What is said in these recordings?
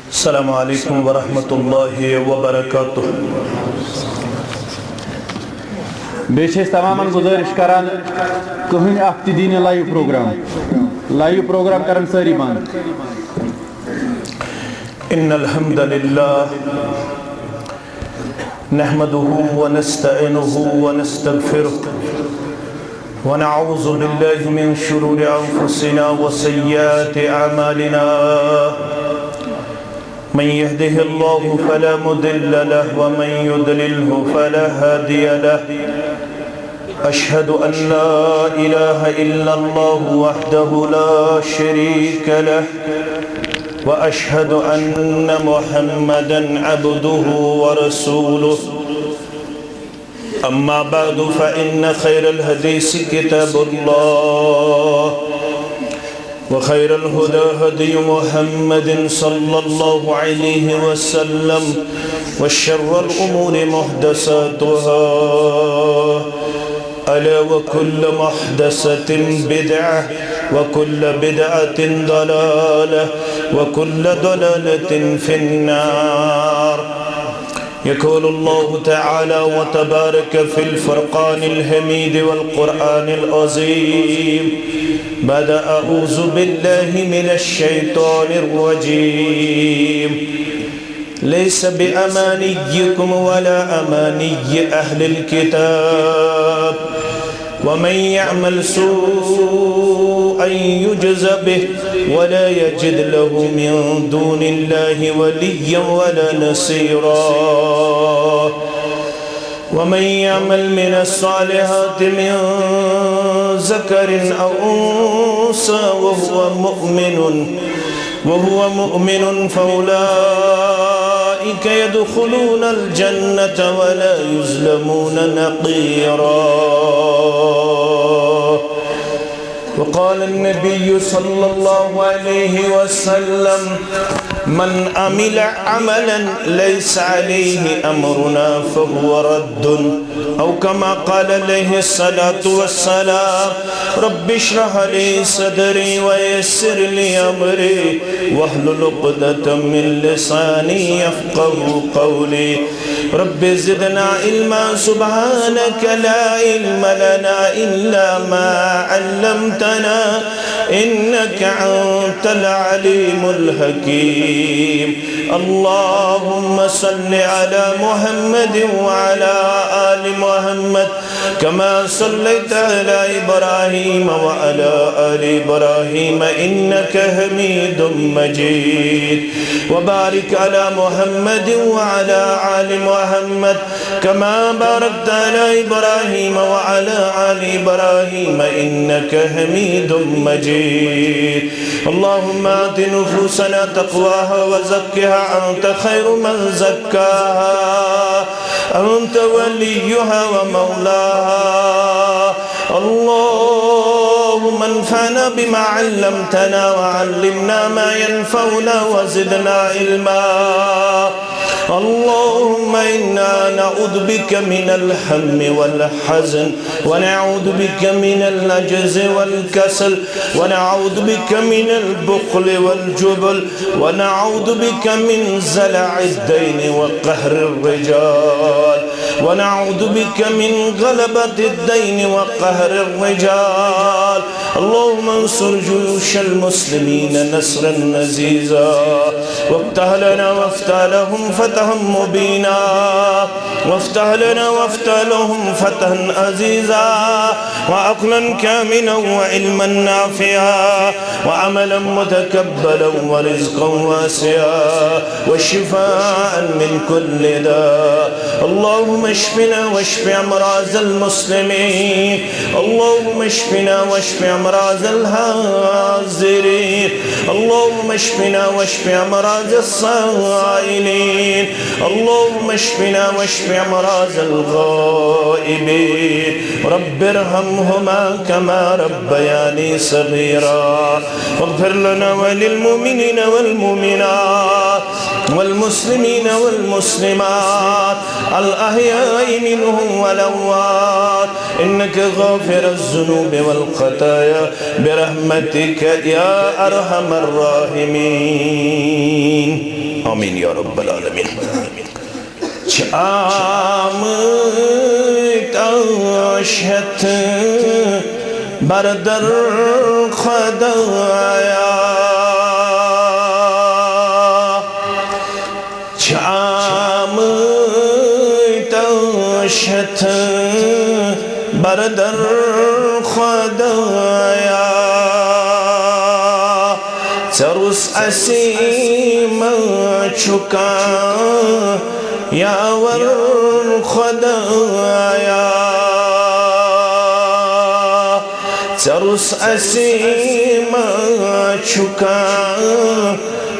السلام عليكم ورحمة الله وبركاته. बेशेष तमामन गुजारिश करान कहीं अख्त दीन लाइव प्रोग्राम करन सारी बंद. इन्नल हम्दुलिल्लाह नहमदुहु व नस्तईनुहु व नस्तगफिरुह व नऊज़ु बिल्लाहि मिन शुरूरि अंफुसिना व सय्यिआति अमालिना. मन यहदिहिल्लाहु फला मुदिल्ल लहु व मन युद्लिलहु फला हादिय लहु. अशहदु अन ला इलाहा इल्लल्लाहु वहदहु ला शरीक लहु व अशहदु अन्न मुहम्मदन अब्दुहु व रसूलुहु. अम्मा बअदु फ़इन्न खैरल हदीस किताबुल्लाह व खैरल हुदा हदी मुहम्मदिन सल्लल्लाहु अलैहि वसल्लम व शर्रल उमूरि मुहदसातुहा अला व कुल्ल मुहदसतिन बिदअह व कुल्ल बिदअतिन दलालह व कुल्ल दलालतिन फिन्नार. يقول الله تعالى وتبارك في الفرقان الحميد والقرآن العظيم بعد أعوذ بالله من الشيطان الرجيم. ليس بأمانيكم ولا أماني أهل الكتاب ومن يعمل سوءا يجز به ولا يجد له من دون الله وليا ولا نصيرا. ومن يعمل من الصالحات من ذكر أو أنثى وهو مؤمن فأولئك يدخلون الجنة ولا يظلمون نقيرا. وقال النبي صلى الله عليه وسلم من عمل عملا ليس عليه أمرنا فهو رد أو كما قال عليه الصلاة والسلام. رب اشرح لي صدري ويسر لي أمري واحلل عقدة من لساني يفقه قولي. رب زدنا علما سبحانك لا علم لنا إلا ما علمتنا إنك أنت العليم الحكيم. اللهم صل على محمد وعلى آل محمد كما صليت على إبراهيم وعلى آل إبراهيم إنك حميد مجيد. وبارك على محمد وعلى آل محمد كما باركت على إبراهيم وعلى آل إبراهيم إنك حميد مجيد. اللهم آت نفوسنا تقواها وزكها أنت خير من زكاها أنت وليها ومولاها. اللهم انفعنا بما علمتنا وعلمنا ما ينفعنا وزدنا علما. اللهم إنا نعوذ بك من الهم والحزن ونعوذ بك من العجز والكسل ونعوذ بك من البخل والجبل ونعوذ بك من زلع الدين وقهر الرجال ونعوذ بك من غلبة الدين وقهر الرجال. اللهم انصر جيوش المسلمين نصرا عزيزا وافتح لنا وافتح لهم فتحا مبينا وافتح لنا وافتح لهم فتحا عزيزا وعقلا كاملا وعلما نافعا وعملا متكبلا ورزقا واسعا وشفاء من كل داء. اللهم اشفنا واشف امراض المسلمين. اللهم اشفنا واشف امراض الحاضرين. اللهم اشفنا واشف امراض الصائلين. اللهم اشفنا واشف امراض الغائبين. رب ارحمهما كما ربياني صغيرا. واغفر لنا وللمؤمنين والمؤمنات والمسلمين والمسلمات الأحياء منهم والأموات إنك غافر الذنوب والخطايا برحمتك يا أرحم الراحمين. आमीन या रब्बल आलमीन। शाम ताशत बरदर खुदाया, शाम ताशत बरदर खुदाया, सरुस असीम चुका यावर खुदाया, सरुस असीम चुका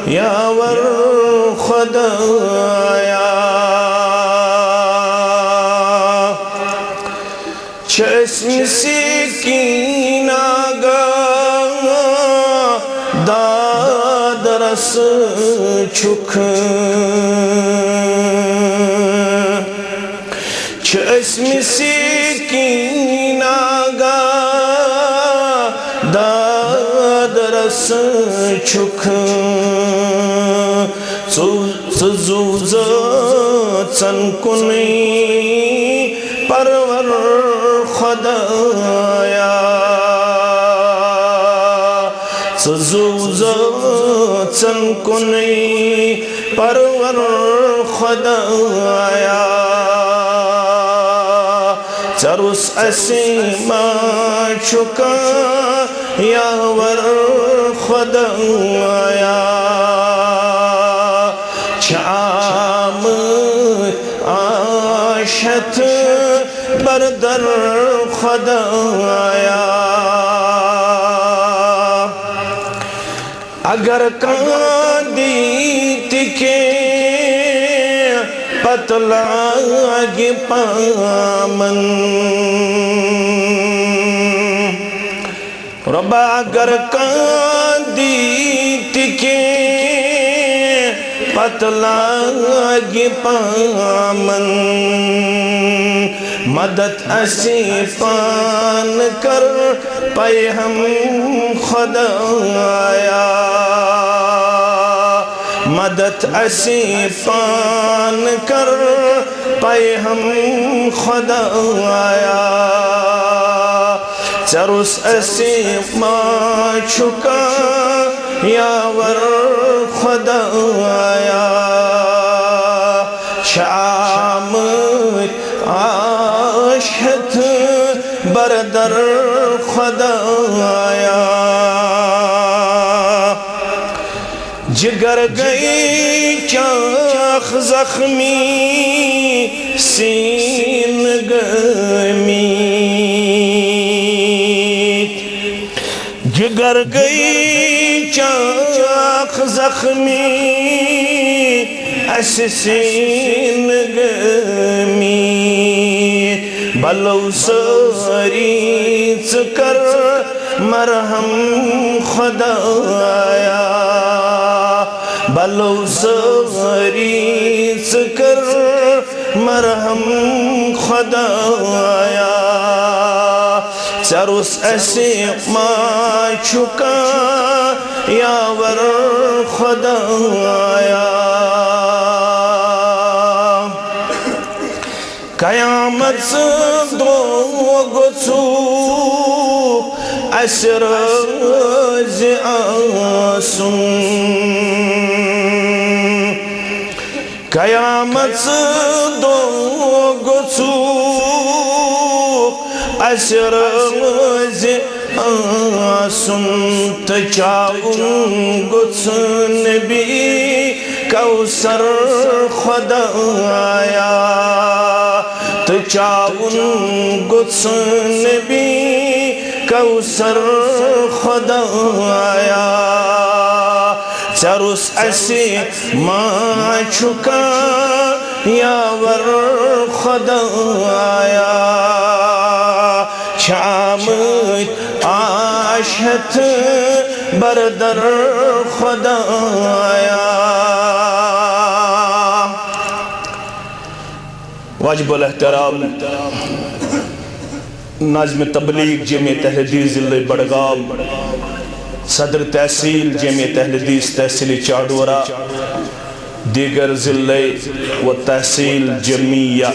यावर खुदाया, चश्म से कीनागा दादरस चुख, चश्म से कीनागा दादरस चुख, सुजूज चनकुनी परवर खुदाया, सुजूज चनकुनी परवर खुदाया, चरुस असीमा चुका यावर खुदाया, शाम आशत बरदर खुदाया, अगर कांदी के पतलागे पामन, रब्बा अगर कांदी के पतलागे पामन, मदद असी पान कर पाए हम खुदाया, मदद असी पान कर पाए हम खुदाया, चरुस असी माँ चुका यावर खुदाया, शाम आशत बरदर खुदाया, जिगर गई चाख जख्मी सीन गमी, जिगर गई चाख जख्मी सीन गमी, बलो सरीच कर मरहम खुदाया, बलो सरीच कर मरहम खुदाया, सरुस असी माँ चुका यावर खुदाया, कयामत दो गुसू असरज आसुन, कयामत दो गुसू असरज आसुन, तचाउन गुसन भी कौसर खुदाया, तचाउन गुसन भी कौसर खुदाया, चरुस असी माँ चुका यावर खुदाया, शाम आशत बरदर खुदाया। वाजिबुल एहतराम नाज़िम तबलीग जमीयत अहले हदीस ज़िले बड़गाम, सदर तहसील जमीयत अहले हदीस तहसील चाडोरा, दीगर ज़िले व तहसील जमिया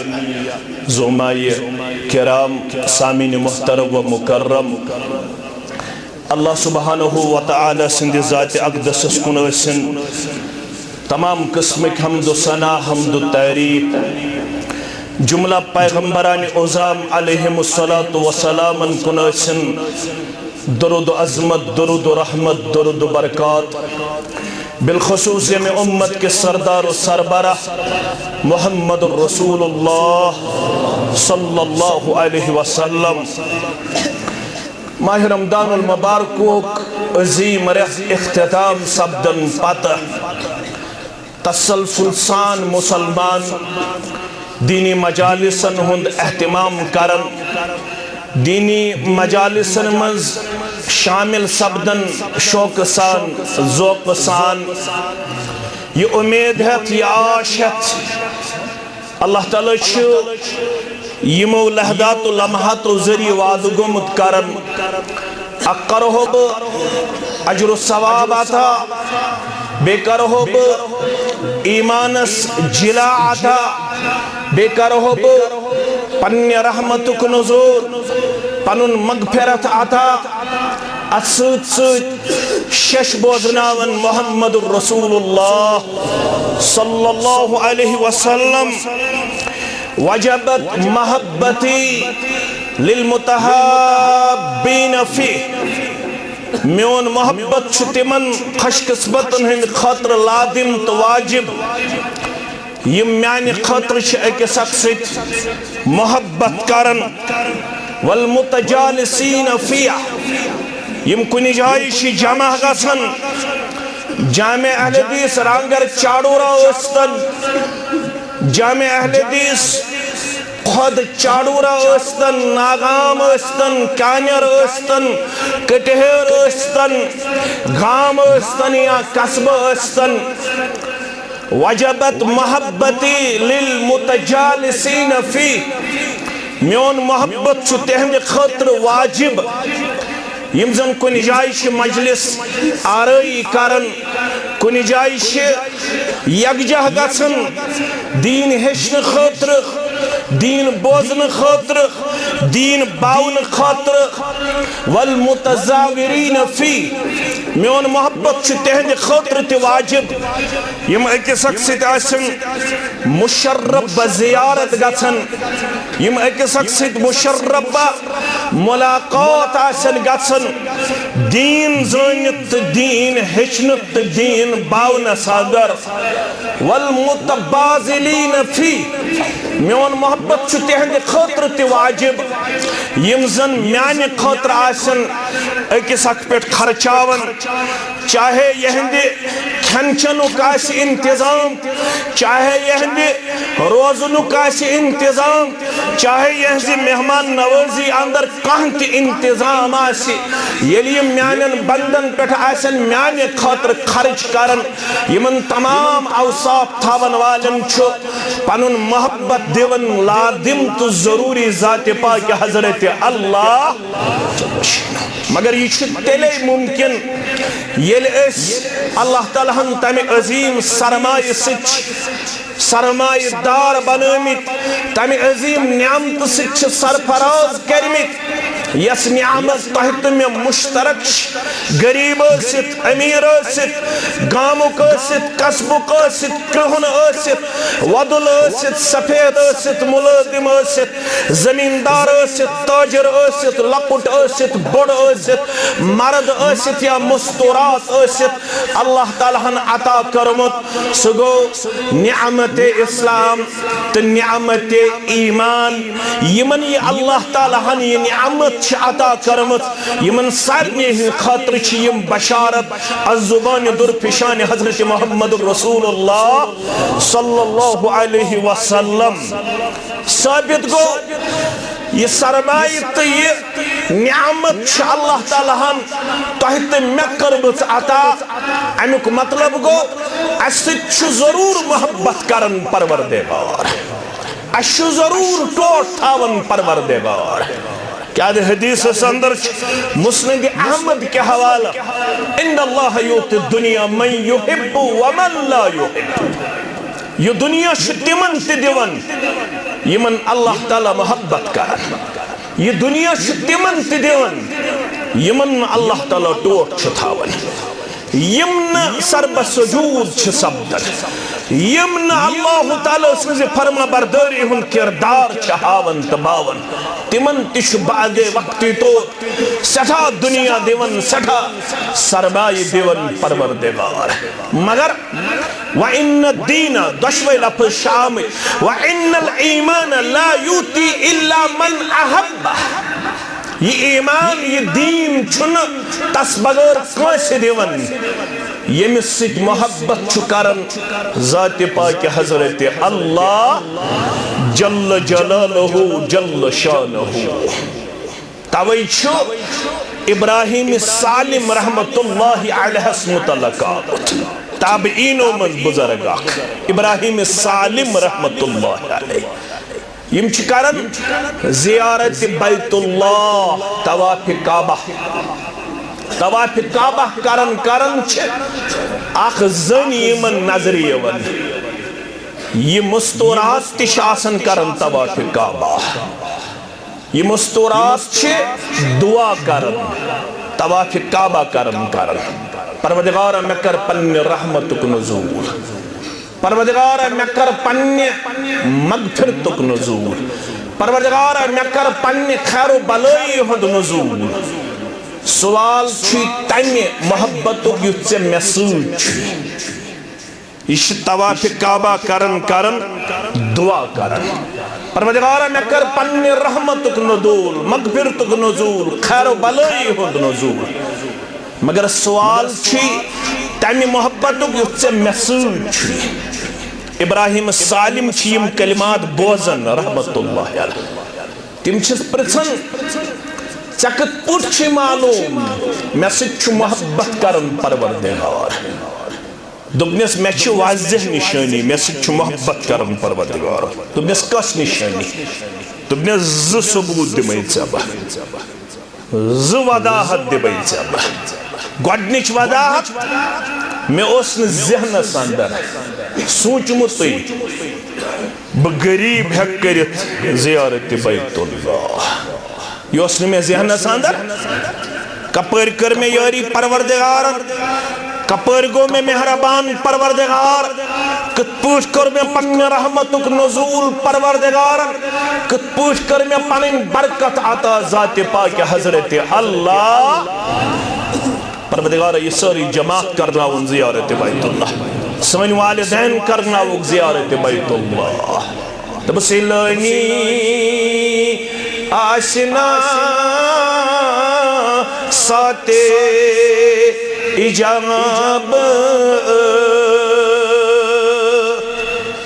ज़ुमाए किराम सामीन मुहतरम व मुकर्रम अल्लाह सुब्हानहु व तआला सिंध ज़ात अक़दस कुन सन तमाम किस्मिक हम्द सना हम्द तारीफ जुमला पैगम्बरान उज़ाम अलैहिमुस्सलातु वस्सलाम कुन सन दरुद अज़मत दरुद रहमत दरुद बरकत बिलखुसूस में उम्मत के सरदार सरबराह मोहम्मद रसूलुल्लाह सल्लल्लाहु अलैहि वसल्लम माह रमदानुल मुबारक अज़ीम इख्तिताम सब्दन पता तसलसल सान मुसलमान दीनी मजालिसन हुंद एहतिमाम करन दीनी मजालिसन मज शामिल सब्दन शौक सान ज़ौक़ सान ये उम्मीद है ये आश है अल्लाह ताला यमो लहदात लम्हात ज़रिए वाद गुमत करन अकरहो अजर सवाब आता बेकरहो ईमानस जिला आता बेकरहो पन्य रहमतुक नुज़ूल पनुन मगफिरत आता असद शश बोजनावन मोहम्मद रसूलुल्लाह सल्लल्लाहु अलैहि वसल्लम वजबत महब्बती लिल मुतहाब्बीन फी मेन मोहब्बत तिमन खुशकिस्मतन हंद खतर लादिम तो वाजिब यम म्यान खतर अकिस सत मोहब्बत करन वल मुतजालिसीन फिया यम कुन जाय जमा गसन जामे अहले हदीस रांगर चाडूरा अस्तन जामे अहले हदीस खुद चाडूरा अस्तन नागाम अस्तन कान्यर अस्तन कटहर अस्तन गाम अस्तन या कस्बा अस्तन वजबत महब्बती लिल मुतजालिसीन फी मेन मोहब्बत तेहंद खतर वाजिब यम जन कुन जाय मजलिस आरई करन कुन जाय यकजह गसन दीन हेचन खतर दीन बोजन खतर दीन बावन खतर वल मुतज़ाविरीन फी मेन मोहब्बत तेहंद खतर ते वाजिब यम अकिस मुशर्रफ बज़ियारत गसन यम अकिस मुशर्रफ मुलाकात आसन गसन दीन ज़ानित दीन हेचनत दीन बावन सागर वल मुतबाज़िलीन फी मेन मोहब्बत तेहंद खतर ते वाजिब यम जन म्यान खतर आसन अकिस पे खर्चावन चाहे यहंद खन चनुक इंतजाम चाहे यहंद रोजनुक इंतजाम चाहे यहज मेहमान नवाजी अंदर कह इंतजाम ये म्यान बंदन पे म्यान खतर खर्च करन यमन तमाम अवसाफ थवन वालन पनुन मोहब्बत दिवन लादिम तो जरूरी जात पाक हजरत अल्लाह मगर यह तेले मुमकिन येल अल्लाह ताला तमे अजीम सरमाय सरमायेदार बनमित तमे अजीम नियामत सरफराज करमित यस नियामत तहत में मुश्तरक गरीब अमीर गामुक कस्बुक कृहन वदुल सफेद मुलाजिम जमींदार ताजर लकुट बड़ मर्द या मस्तूरात अल्लाह ताला अता करमुत सह गो नियामत इस्लाम तो नियामत ईमान यमन ये अल्लाह ताला ये नियामत अता करमुत यमन सारने खतर यम बशारत अज़ुबान दुरफिशान हजरत मोहम्मद रसूलुल्लाह सल्लल्लाहु अलैहि वसल्लम साबित गो ये सरमाई तो ये नियामत अल्लाह ताला तह मे कर्मच अता अमुक मतलब गो जरूर मोहब्बत करन परवरदिगार जरूर टोट थावन परवरदिगार क्या हदीस अंदर मुस्नद अहमद के हवाला इन्नल्लाह युति दुनिया मन युहिब्बु व मन ला युहिब्बु। ये दुनिया तिमन ते दिवन यमन अल्लाह ताला मोहब्बत कर। ये दुनिया तिमन ते दिवन यमन अल्लाह ताला टोट थावन। यमन सरब सुजूद सपदन यमन अल्लाह ताला सज फरमा बरदारी हुन किरदार हावन तबावन तिमन तिश बाद वक्त तो सठा दुनिया दिवन सठा सरमाई दिवन परवरदिगार। मगर व इन दीन दशवे लफ्ज़ शामिल व इन्नल ईमान ला युती इल्ला मन अहब्बा। ये ईमान ये दीन छुन तस बगैर कैसे दिवन यमिस सित मोहब्बत छु करन ज़ात पाक हज़रत अल्लाह जल्ल जलालहु जल्ल शानहु। तवै छु इब्राहिम सालिम रहमतुल्लाहि अलैहि मुतलकात ताबईनो मन बुजुर्ग इब्राहिम सालिम रहमतुल्लाहि अलैहि यम करन ज़ियारत बैतुल्लाह तवाफ काबा करन करन अख जन यमन नजर यवन ये मुस्तूरात तिश आसन करन तवाफ काबा। ये मुस्तूरात दुआ करन तवाफ काबा करन करन परवरदिगार मे कर पन्ने रहमतुक नुज़ूल। परवरदिगार मे कर पन्ने मगफिरतुक नुज़ूल। परवरदिगार मे कर पन्ने खैर बलाई हुंद नुज़ूल। सवाल तमे मोहब्बतुक युत मे सह तवाफ काबा करन करन दुआ करन परवरदिगार मे कर पन्ने रहमतुक नुज़ूल मगफिरतुक नुज़ूल खैर बलाई हुंद नुज़ूल। मगर सवाल तमे मोहब्बतुक युत मे सह इब्राहिम सालिम यम कलिमात बोजन रहमतुल्लाहि अलैहि तिम पृछन चे कत पुट मालूम मे सह मोहब्बत करन परवरदिगार। दोपनस मे वाज़ह निशानी मे सह मोहब्बत करन परवरदिगार। दोपनस कस निशानी दोपनस ज सबूत दिमे ज वदाहत दिमे गोडनिच वदाहत मे ओस न ज़हनस अंदर सोचमुत बह गरीब हेक करित ज़ियारत बैतुल्लाह। योस न मे ज़हनस अंदर कपर कर मे यारी परवरदिगार कपर गो मे मेहरबान परवरदिगार कत पूछ कर मे पन्ने रहमतुक नुज़ूल परवरदिगार कत पूछ कर मे पन बरकत अता ज़ात पाक हज़रत अल्लाह। परवरदिगार ये सारी जमात करना ज़ियारत बैतुल्लाह सन वालिदैन करना ज़ियारत बैतुल्लाह। तब सिलनी आशना साते इजाब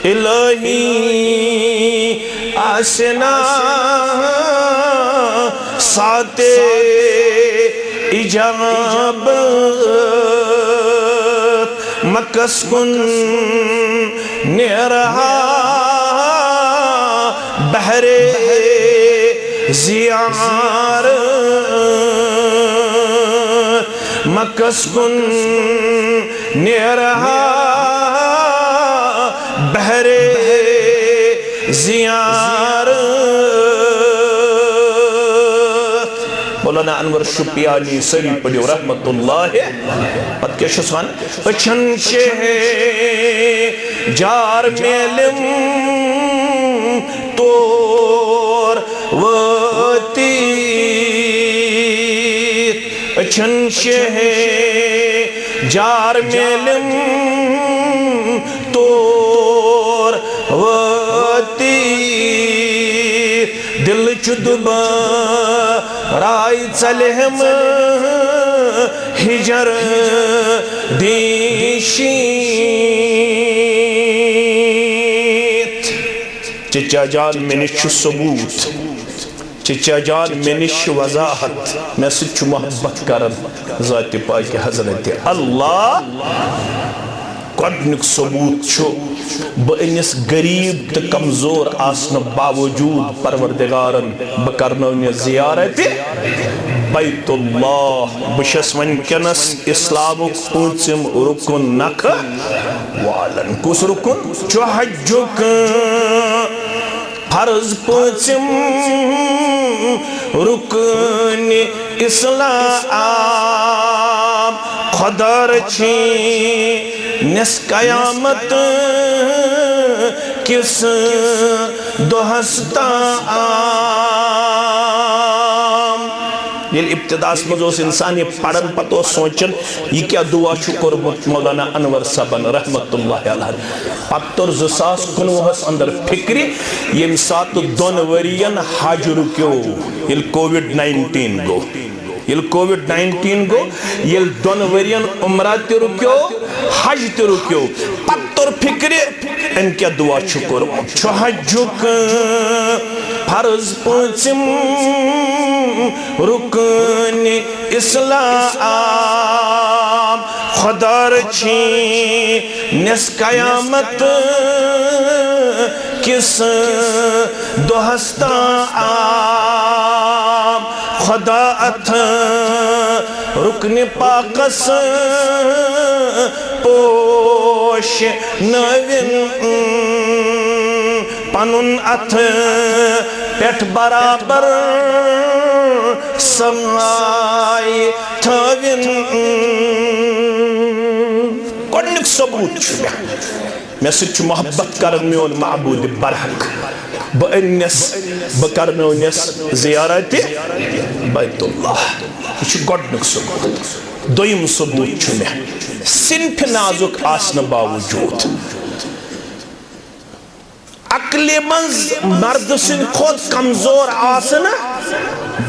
इलाही आशना साते इजाब मकसकुन नेरहा बहरे ज़ियार मकसकुन नेरहा बहरे ज़ियार। मौलाना अनवर शुपियानी सरी पढ़ो रहमतुल्लाह पत क्या सान अछन जार मेलम तोर वती अछन जार मेलम तोर वती दिल चुदबा राय चलहम हिजर दीशी चिचा जान में निश सबूत चिचा जान में निश वजाहत मैं सच मोहब्बत करन ज़ात पाक हज़रत अल्लाह। गोडनिक सबूत बनिस गरीब तो कमजोर आसन बावजूद परवरदिगारन ब करनो जियारत बैतुल्लाह बस वनकनस इस्लामुक पूंचम रुकन नख वालन कुस रुकन चो हज्जुक फर्ज पूंचम रुकन इस्लाम खुदर छी निस कयामत किस दोहस्ता ये इब्तिदास मज इंसान ये पढ़न पतो सोचन यह क्या दुआ कोर्मुत मौलाना अनवर सबन रहमतुल्लाह अलैह पत्तर 2019 अंदर फिक्री यम सात दोन वरियन हज रुक्यो ये कोविड-19 गो ये कोविड-19 गो ये दोन वरियन उम्रा ते रुक्यो हज ते रुक्यो पत्तर फिक्री इन क्या दुआ कोर्मुत छ हजुक फर्ज पूंचम रुकन इस्लाम खुदर छी निस कयामत किस दोहस्ता खुदा अथ रुकन पाकस पोश नविन पनुन अथ पेट बराबर समाय थविन गोडनिक सबूत मे सच मोहब्बत कर मोन महबूद बरहक बस बस जियारत बैतुल्लाह यह गोडनिक सबूत दोयम सबूत मे सिनफ नाजुक आसन बावजूद अक्ल मज मर्द सिंद खुद कमजोर आसना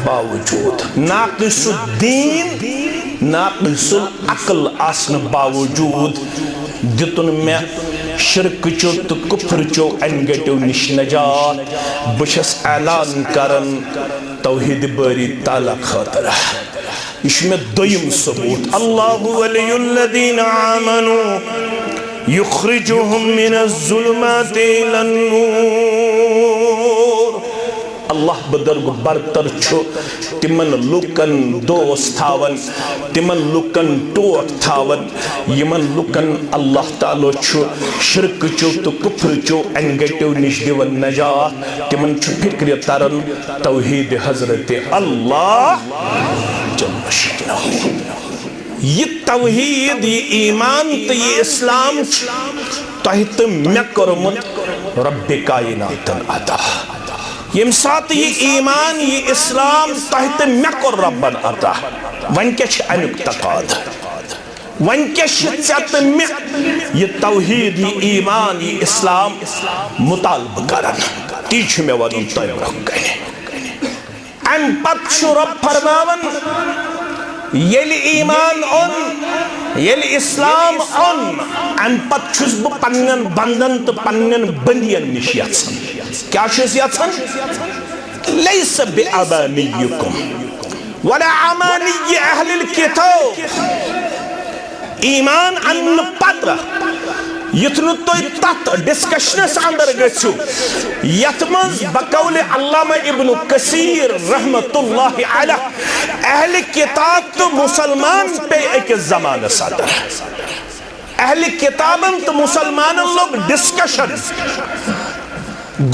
बावजूद नाक़िसुद्दीन नाक़िसुल अक्ल आसन बावजूद दितुन मे शिरक चो तो कुफ्र चो अनगटो निश नजात बस ऐलान करन तौहीद बारी ताला खातर यह मे दोयम सबूत अल्लाहु वलियुल्लज़ीना आमनू युख्रिजुहुम मिनज़्ज़ुलुमाति इलन-नूर अल्लाह बदर्ग बरतर तिमन लुकन दोस्त थावन तिमन लुकन टोट थावन यमन लुकन अल्लाह ताला शिरक चो तो कुफ्र चो अंगटो निश दिवन नजात तिमन फिक्र तरन तौहीद हजरत अल्लाह जल्ल शानहू ये तौहीद ये ईमान तो ये इस्लाम तह तो मे कोरमुत रब्बे कायनातन अता यम सात ये ईमान ये इस्लाम तह तो मे कोर रब्बन अता वन क्या अमुक तकाद वन क्या मे ये तौहीद ये ईमान ये इस्लाम मुतालब करन ती मे वन तय ब्रोह कने अम पत रब फरमावन येल ईमान ओन येल इस्लाम ओन अम पत छुस ब पन्नन बंदन तो पन्नन बंदियन निश यत्सन क्या छुस यत्सन लैस बिअबानियकुम वला अमानिय अहलिल किताब ईमान अन पत्र युथनु तो तत डिस्कशनस अंदर गछु यतमज बकौल अल्लामा इब्न कसीर रहमतुल्लाह अलैह अहले किताब तो मुसलमान पे एक जमाना सदर अहले किताबन तो मुसलमान लोग डिस्कशन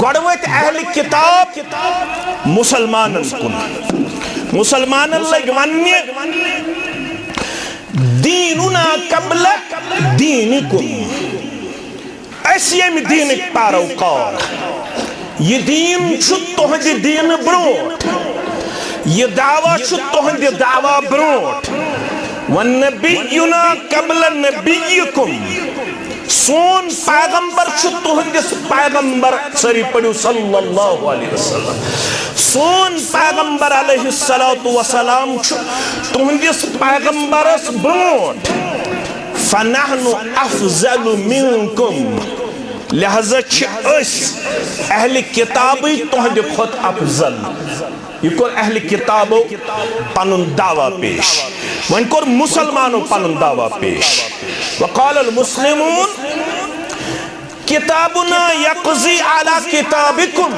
गड़वत अहले किताब मुसलमान लग वन्य दीनुना कबल दीनिकुम असियम दीन पारोकार ये दीन तुहद दीन ब्रोट ये दावा तुहद दावा ब्रोट वन्नबियुना कबल नबियकुम सोन पैगंबर तुहदिस पैगंबर सरी पढ़ो सल्लल्लाहु अलैहि वसल्लम सोन पैगंबर अलैहिस्सलातु वसलाम तुहदिस पैगंबरस ब्रोट फनहनु अफजलु मिनकुम लिहाजा अहल किताबी तुहद खुद अफजल। यह कोर अहल किताबो पनुन दावा पेश, वन कोर मुसलमानो पनुन दावा पेश। वक़ाल अल मुस्लिमून किताबुना यक़ज़ी अला किताबिकुम,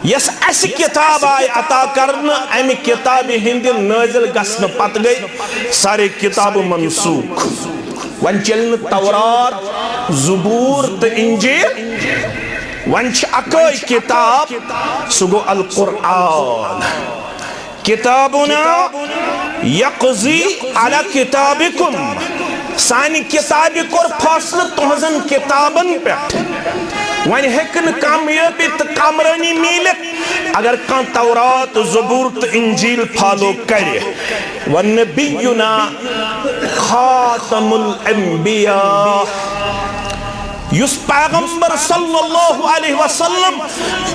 यस अस किताब आय अता करना अमि किताब हिंद नाजिल गसन पत गई सारे किताब मनसूख। वन चल तौरात, ज़बूर तो इंजील, वन अकई किताब सह गो अल कुरआन। किताबुना यक़ज़ी अला किताबिकुम, सानि किताब कोर फैसला तुहजन किताबन पे। वन हेकन कामयाबी तो कामरानी मिलत अगर कां तौरात, ज़बूर तो इंजील फॉलो करे। वन नबियुना खातमुल अंबिया, युस पैगंबर सल्लल्लाहु अलैहि वसल्लम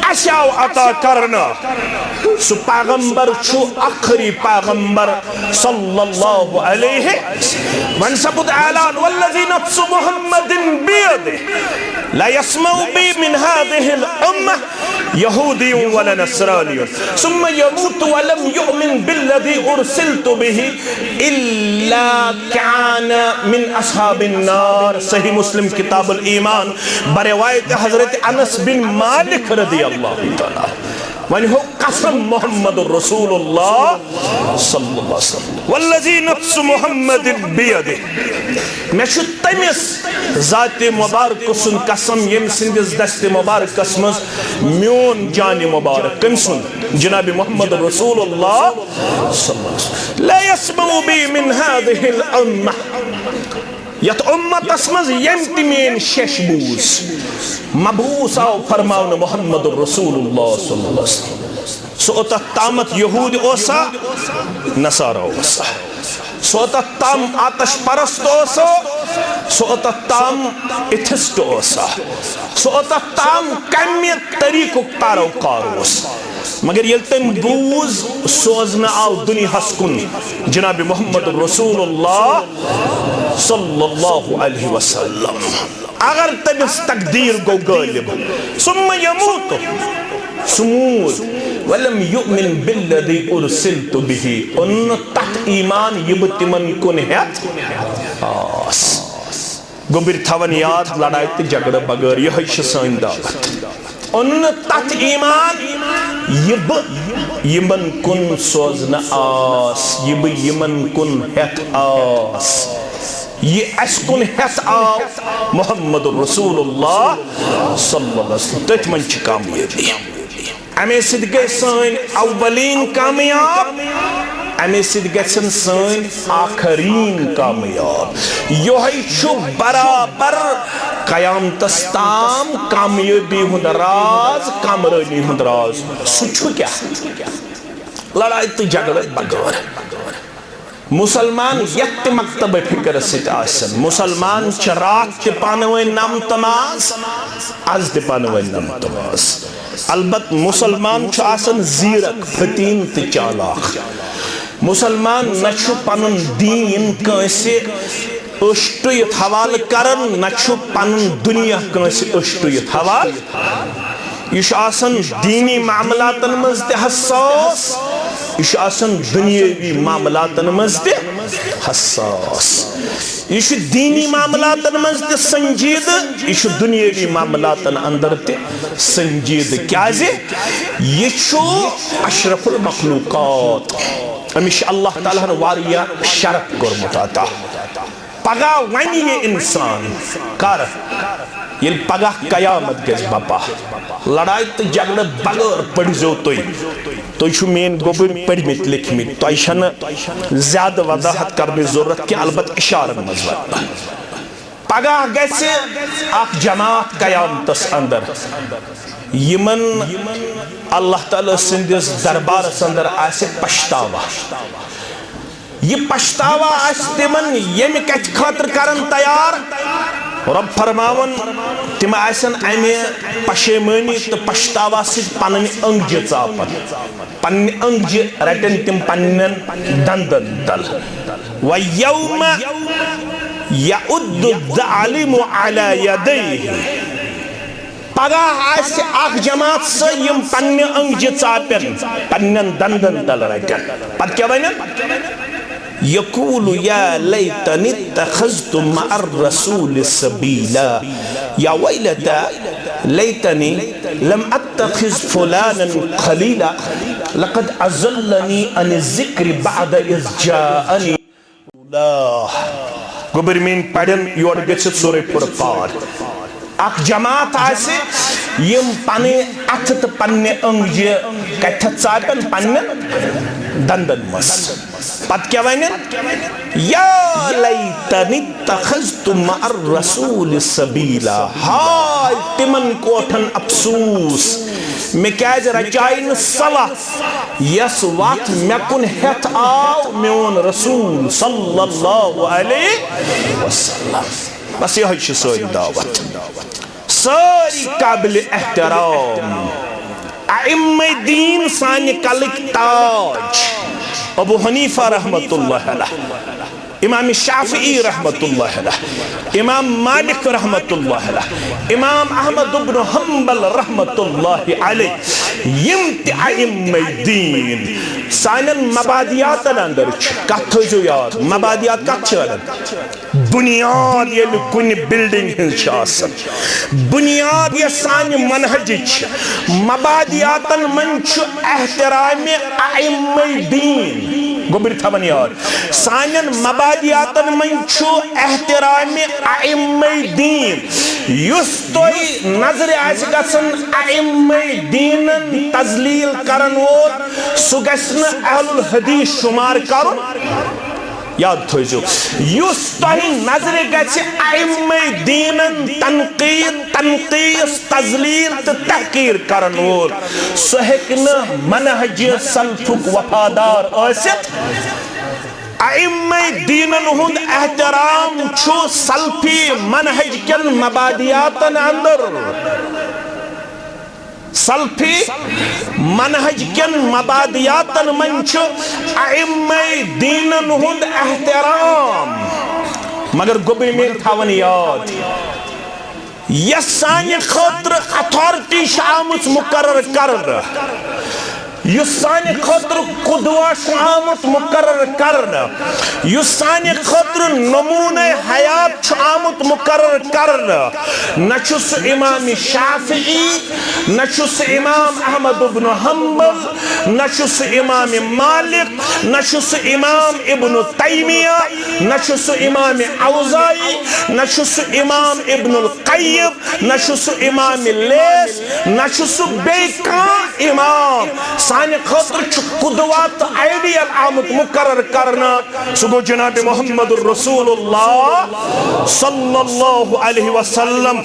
अशाव अता करना, सु पैगंबर छु आखिरी पैगंबर सल्लल्लाहु अलैहि। वन सबुत ऐलान वल्लज़ी नफ्सु मुहम्मदिन बियदिहि ला यस्मउ बी मिन हादिहिल उम्मह यहूदियुन वला नसरानियुन सुम्मा यमूतु वलम युमिन बिल्लज़ी उरसिलतु बिहि इल्ला काना मिन अस्हाबिन नार। सही मुस्लिम किताबुल ईमान बरिवायत हजरत अनस बिन मालिक रज़ियल्लाहु तआला। वन हो कसम मोहम्मद रसूलुल्लाह सल्लल्लाहु अलैहि वसल्लम वल्लज़ी नफ्सु मुहम्मदिन बियदिहि, मैं छु तमिस ज़ाते मुबारक सुन कसम यम सिंदिस दस्ते मुबारक मज म्योन जान मुबारक कम सुन जनाब मोहम्मद रसूलुल्लाह सल्लल्लाहु अलैहि वसल्लम ला यस्मउ बी मिन हादिहिल उम्मह, यत उम्मतस मज यम तिमेन शशबूस मबूस आओ फरमाउन मोहम्मद रसूलुल्लाह सल्लल्लाहु अलैहि वसल्लम। सो तामत यहूद ओसा नसारा ओसा, सो ताम आतश परस्त ओसा, सो ताम इथिस्ट ओसा, सो ताम कम्य तरीक़ पैरोकार ओसा। मगर ये तम बूज सोजना आओ दुनिया कुन जनाब मोहम्मद रसूलुल्लाह सल्लल्लाहु अलैहि वसल्लम। अगर तमिस तकदीर गो गालिब सुम्मा यमूतु सुमूत वलम युमिन बिल्लज़ी उरसिलतु बिहि, उन तत ईमान यब तिमन कुन हेत आस। गुबिर थवन याद लड़ाई ते झगड़ा बगैर यह सान दावत। उन तत ईमान यब यमन कुन सोजन आस, यब यमन कुन हेत आस, ये अस कुन हेत आओ मोहम्मद रसूलुल्लाह सल्लल्लाहु अलैहि वसल्लम। तथ मन छ कामयाबी, अमे सिद गए सान अव्वलीन कामयाब, अमे सिद गसन सान आखरीन कामयाब। यही छु बराबर कयामतस ताम कामयाबी हुंद राज, कामरानी हुंद राज। सु क्या लड़ाई तो झगड़े बगैर मुसलमान यत मकतब फिक्र सित आसन। मुसलमान च रात के पानवे नम तमाज, आज ते पानवे नम तमाज। अलबत मुसलमान च आसन जीरक, फतीन ते चालाक। मुसलमान नछु पनुन दीन कैसे अष्टुयत हवाल करन, नछु पनुन दुनिया कैसे अष्टुयत हवाल। यह आसन दीनी मामलातन मज ते हसास, यह आसन दुनियावी मामलातन मज ते हसास। यह दीनी मामलातन मज ते संजीद, यह दुनियावी मामलातन अंदर ते संजीद। क्या यह अशरफुल मखलूकात, अमिश अल्लाह ताला ने वारिया शरफ कोरमुत अता। पगा वन ये इंसान कर ये पगा कयामत गज बपा लड़ाई तो झगड़ बगैर पढ़ो तुम मेन गोबर पढ़मित लिखमित तुम ज्यादा वजाहत करने जरूरत की अलबत इशारन मज पगा गसे अख जमात कयामतस अंदर यमन अल्लाह ताला सिंदिस दरबारस अंदर आसे पछतावा। यह पछतावा तिमन यम कत खातर करन तैयार रब फरमावन तिम आसन अमे पशेमानी तो पछतावा पन्न अंगज चापन पन्न अंगज रटन तिम पन्न दंदन तल वयौम यउद्दु ज़ालिमु अला यदैहि पगह जमात सम पन्ने अंगजि चापन पन्न दंदन तल रटन पत क्या वन यकूलु या लैतनी इत्तखज़तु मअर रसूल सबीला या वैलता लैतनी लम अत्तखिज़ फुलानन खलीला लक़द अज़ल्लनी अन ज़िक्रि बअद इज़ जाअनी। गोबर मीन पढ़न योर गछित सूरह फुरक़ान अख जमात आसे यम पने अथ तो पन्ने अंगजि कथ चापन पन्न दंदन मस पत क्या वन या लैतनी इत्तखज़तु मअर रसूल सबीला हाय तिमन कोठन अफसूस मे क्या रचाइन सलाह यस वत मे कुन हेत आव मेन रसूल सल्लल्लाहु अलैहि वसल्लम। बस यह सोई दावत सारी काबिल एहतराम अइम्मे दीन सानि कलक ताज अबू हनीफा रहमतुल्लाह अलैह, इमाम शाफी रहमतुल्लाह अलैह, इमाम मालिक रहमतुल्लाह अलैह, इमाम अहमद इब्न हंबल रहमतुल्लाह अलैह यम ते अइम्मे दीन सानन मबादियातन अंदर कथ थो याद मबादियात कथ बुनियाद ये कुन बिल्डिंग बुनियाद ये सान मनहज मबादियातन मन एहतराम अइम्मे दीन गोबर थवन याद सानन मबादियातन मन एहतराम अइम्मे दीन युस तोय नजर आस गसन अइम्मे दीन तजलील करन वोल सु गसन अहलुल हदीस शुमार करुन याद थो युस तोह नजर गइम्मे दीन तनकीद तनकीस तजलील तो तहकीर करन वोल सह हेक्न मनहज सल्फुक वफादार आसित। अइम्मे दीनन हुंद एहतराम छु सल्फी मनहज कन मबादियातन अंदर सल्फी मनहज कन मबादियातन मन अइम्मे दीनन हुंद एहतराम मगर गोबर में थावन याद यस सानि खतर अथॉरिटी आमुत मुकर्रर कर युस सानि खतर कुदवा आमुत मुकर्रर कर युस सानि खतर नमूने हयात आमुत मुकर्रर कर न छुस इमाम शाफी न छुस इमाम अहमद इब्न हंबल न छुस इमाम मालिक न छुस इमाम इब्न तैमिया न छुस इमाम औज़ाई न छुस इमाम इब्नुल क़य्यिम न छुस इमाम लेस न छुस बेका इमाम साने खतर कुदवत आइडियल आमुत मुकर्रर करना सो गो जनाब मुहम्मदुर रसूलुल्लाह सल्लल्लाहु अलैहि वसल्लम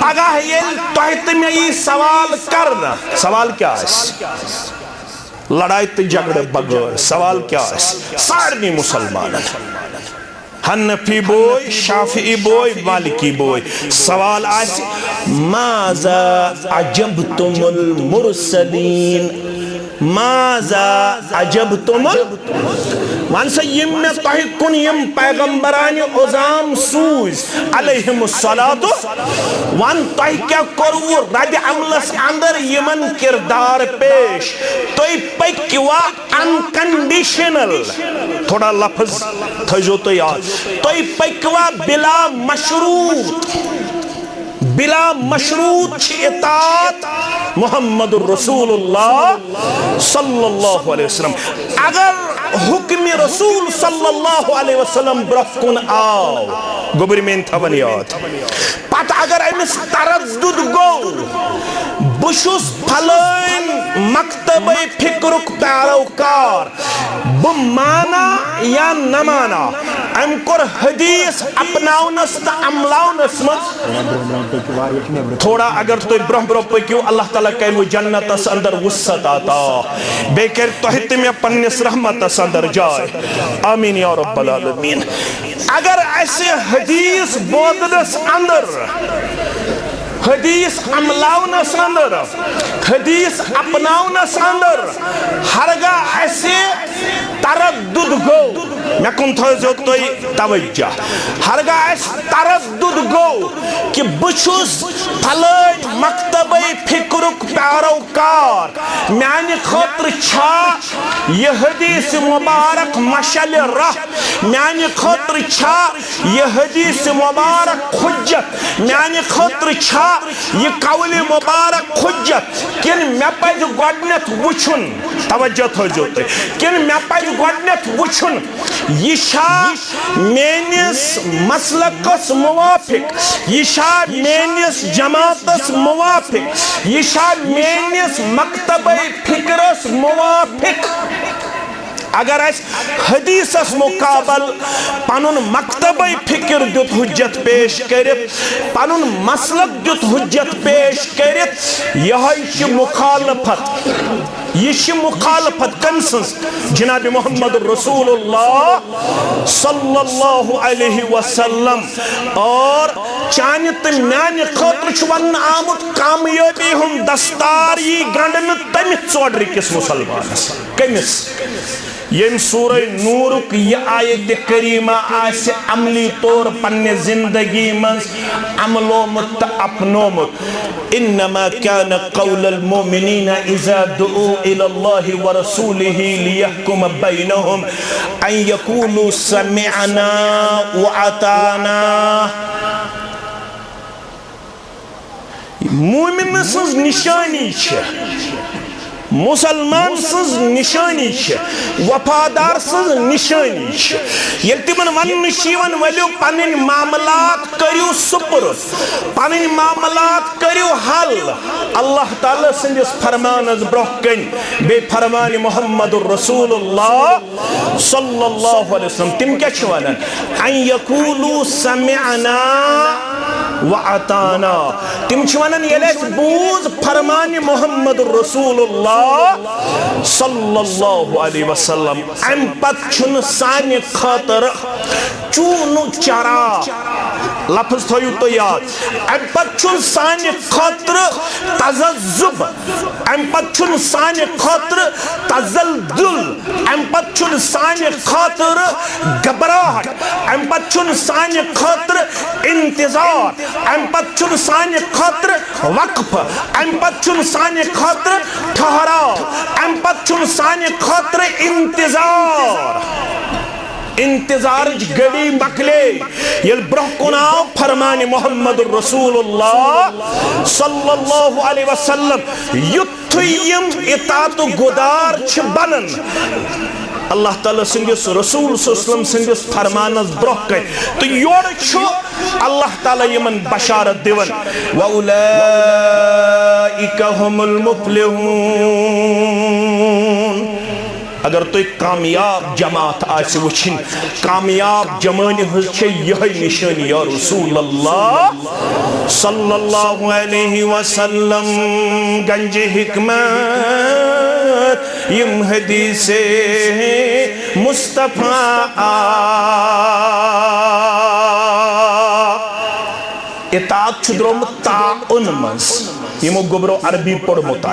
पगह येल तोह ते मे ई सवाल करना सवाल क्या है लड़ाई तो झगड़े बगैर सवाल क्या है सारे मुसलमान हनफी बोय शाफी बोय मालिकी बोय सवाल आज माजा अजबतुमुल मुरसलीन माजा अजबतुमुल वन से यम में तोह कुन यम पैगंबरान उज़ाम सूज अलैहिमुस्सलातु वन तोह क्या करवु रद अमलस अंदर यमन किरदार पेश तोह पक्वा अनकंडीशनल थोड़ा लफ्ज थजो तो याद तोह पक्वा बिला मशरूत इताअत मुहम्मदुर रसूलुल्लाह सल्लल्लाहु अलैहि वसल्लम अगर हुक्म रसूल सल्लल्लाहु अलैहि वसल्लम ब्रकुन आओ गोबर में थवन याद पत अगर अमिस तरद्दुद गो बुशुस फलान मकतब फिक्रुक पैरोकार ब माना या न माना अम कोर हदीस अपनाउनस त अमलाउनस मज थोड़ा अगर तो ब्रह ब्रह पक्यू अल्लाह ताला कहू जन्नतस अंदर वुसत आता बेकर तोह तमे पन्निस रहमतस अंदर जाए आमीन या रब्बल आलमीन। अगर ऐसे हदीस बोदनस अंदर हदीस अमलाउनस अंदर हदीस अपनाउनस अंदर हरगा ऐसे तरद्दुद गो मे कुन थो तवज्जो हरगा तरद्दुद गो कि बुछुस फलान मकतब फिक्रुक पैरोकार म्यान खतर छा यह हदीस मुबारक मशल राह म्यान खतर छा यह हदीस मुबारक हुज्जत म्यान खतर छा यह कौल मुबारक हुज्जत किन मे पज गोडनेथ वुछुन तवज्जो थो किन मे पज गोडनेथ वुछुन यह छा मेनिस मसलकस मुवाफिक यह छा मेनिस जमातस मुवाफिक यह छा मेनिस मकतब फिक्रस मुवाफिक अगर हदीसस मुकाबल पनुन मकतब फिक्र दुत हुज्जत पेश करित पनुन मसलक दुत हुज्जत पेश करित यह मुखालफत यह मुखालफत कंसंस जनाब मोहम्मद रसूलुल्लाह सल्लल्लाहु अलैहि वसल्लम और चान तो म्यान खतर वन आमुत कामयाबी हुंद दस्तार यी गंडन तमिस चोडरिकिस मुसलमानस कमिस यम सूरह नूरुक यह आयत करीमा आसे अमली तौर पन्ने जिंदगी मज अमलोमुत अपनोमुत इन्नमा कान कौलल मोमिनीना इज़ा दुऊ इलल्लाहि व रसूलिही लियहकुम बैनहुम अन यकूलू समिअना व अताना मोमिन सज निशानी छे मुसलमान सज निशानी वफादार सज निशानी ये तिमन वन वलियो पन मामलात करियो सुपुरुष पन मामलात करियो हल अल्लाह ताला संदिस फरमानस ब्रोह कन बे फरमान मोहम्मद रसूलुल्लाह सल्लल्लाहु अलैहि वसल्लम तिम क्या छ वनान अन यकूलू समिअना व अताना तिम छ वनान येले बूज फरमान मोहम्मद रसूलुल्लाह सल्लल्लाहु अलैहि वसल्लम अम पत छुन साने खातर चूनु चरा लफ्ज थयु तो याद अम पत छुन साने खातर तजज्जुब अम पत छुन साने खातर तजल्दुल अम पत छुन साने खातर घबराहट अम पत छुन साने खातर इंतजार अम पत छुन साने खातर वक्फ अम पत छुन साने खातर ठहराव अम पत छुन साने खातर इंतजार गड़ी मकले ये ब्रोह कुनाव फरमान मोहम्मद रसूलुल्लाह सल्लल्लाहु अलैहि वसल्लम युत्थयम इतात गुदार छ बनन अल्लाह ताला संदिस रसूल सल्लल्लाहु संदिस फरमानस ब्रोह कय तो योर छ अल्लाह ताला यमन बशारत दिवन व उलाइका हुमुल मुफ्लिहून अगर तो कामयाब जमात आसे वुछिन कामयाब जमाने हज यह निशानी या रसूल अल्लाह सल्लल्लाहु अलैहि वसल्लम गंज हिकमत यम हदीसे मुस्तफा इतात द्रोम ताउन मज यमो गोबरो अरबी पढ़मुत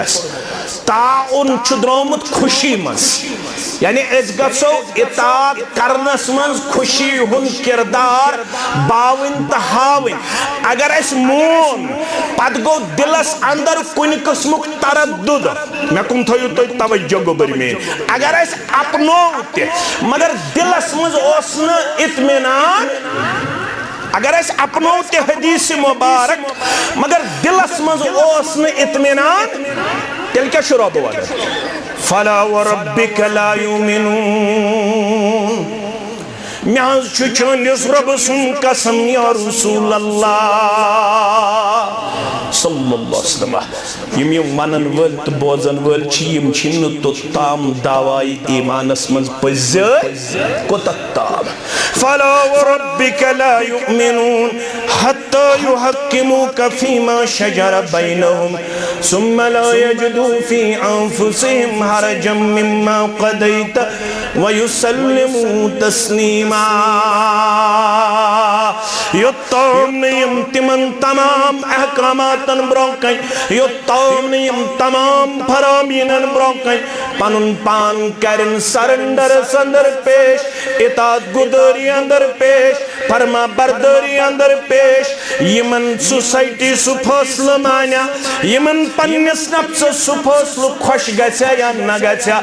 ताउन द्रोमुत खुशी मज यानी गो इतात करनस मज खुशी हुन किरदार बावन तो हावन अगर मोन पत गो दिलस अंदर कुन किस्मुक तरद्दुद मे कुन थयु तो तवज्जो गोबर में अगर अपनो मगर दिलस मज ओस न इत्मीनान अगर अपनो ते हदीस मुबारक मगर दिलस मज ओस न इत्मीनान तेल क्या शुरू हो फला व रब्बिका ला युमिनून म्याज चनिस रब सुन कसम या रसूल अल्लाह सल्लल्लाहु अलैहि वसल्लम यम मनन वल तो बोजन वल यम छिन तो ताम दावाई ईमानस मज पज कोतताम फला व रब्बिका ला युमिनून हत्ता युहक्किमुका फीमा शजर बैनहुम सुम्मा ला यजिदू फी अनफुसिहिम हरजम मिम्मा क़दैत व युसल्लिमू तस्लीमा योत्तम यम तिमन तमाम अहकामातन ब्रोकन योत्तम यम तमाम फरामीनन ब्रोकन पनुन पान करन सरेंडर अंदर पेश, इतात गुदरी अंदर पेश, फरमा बरदरी अंदर पेश, यमन सोसाइटी सु फैसला मान्या, यमन पन्निस नफ्स सु फैसला खुश गछा या न गछा,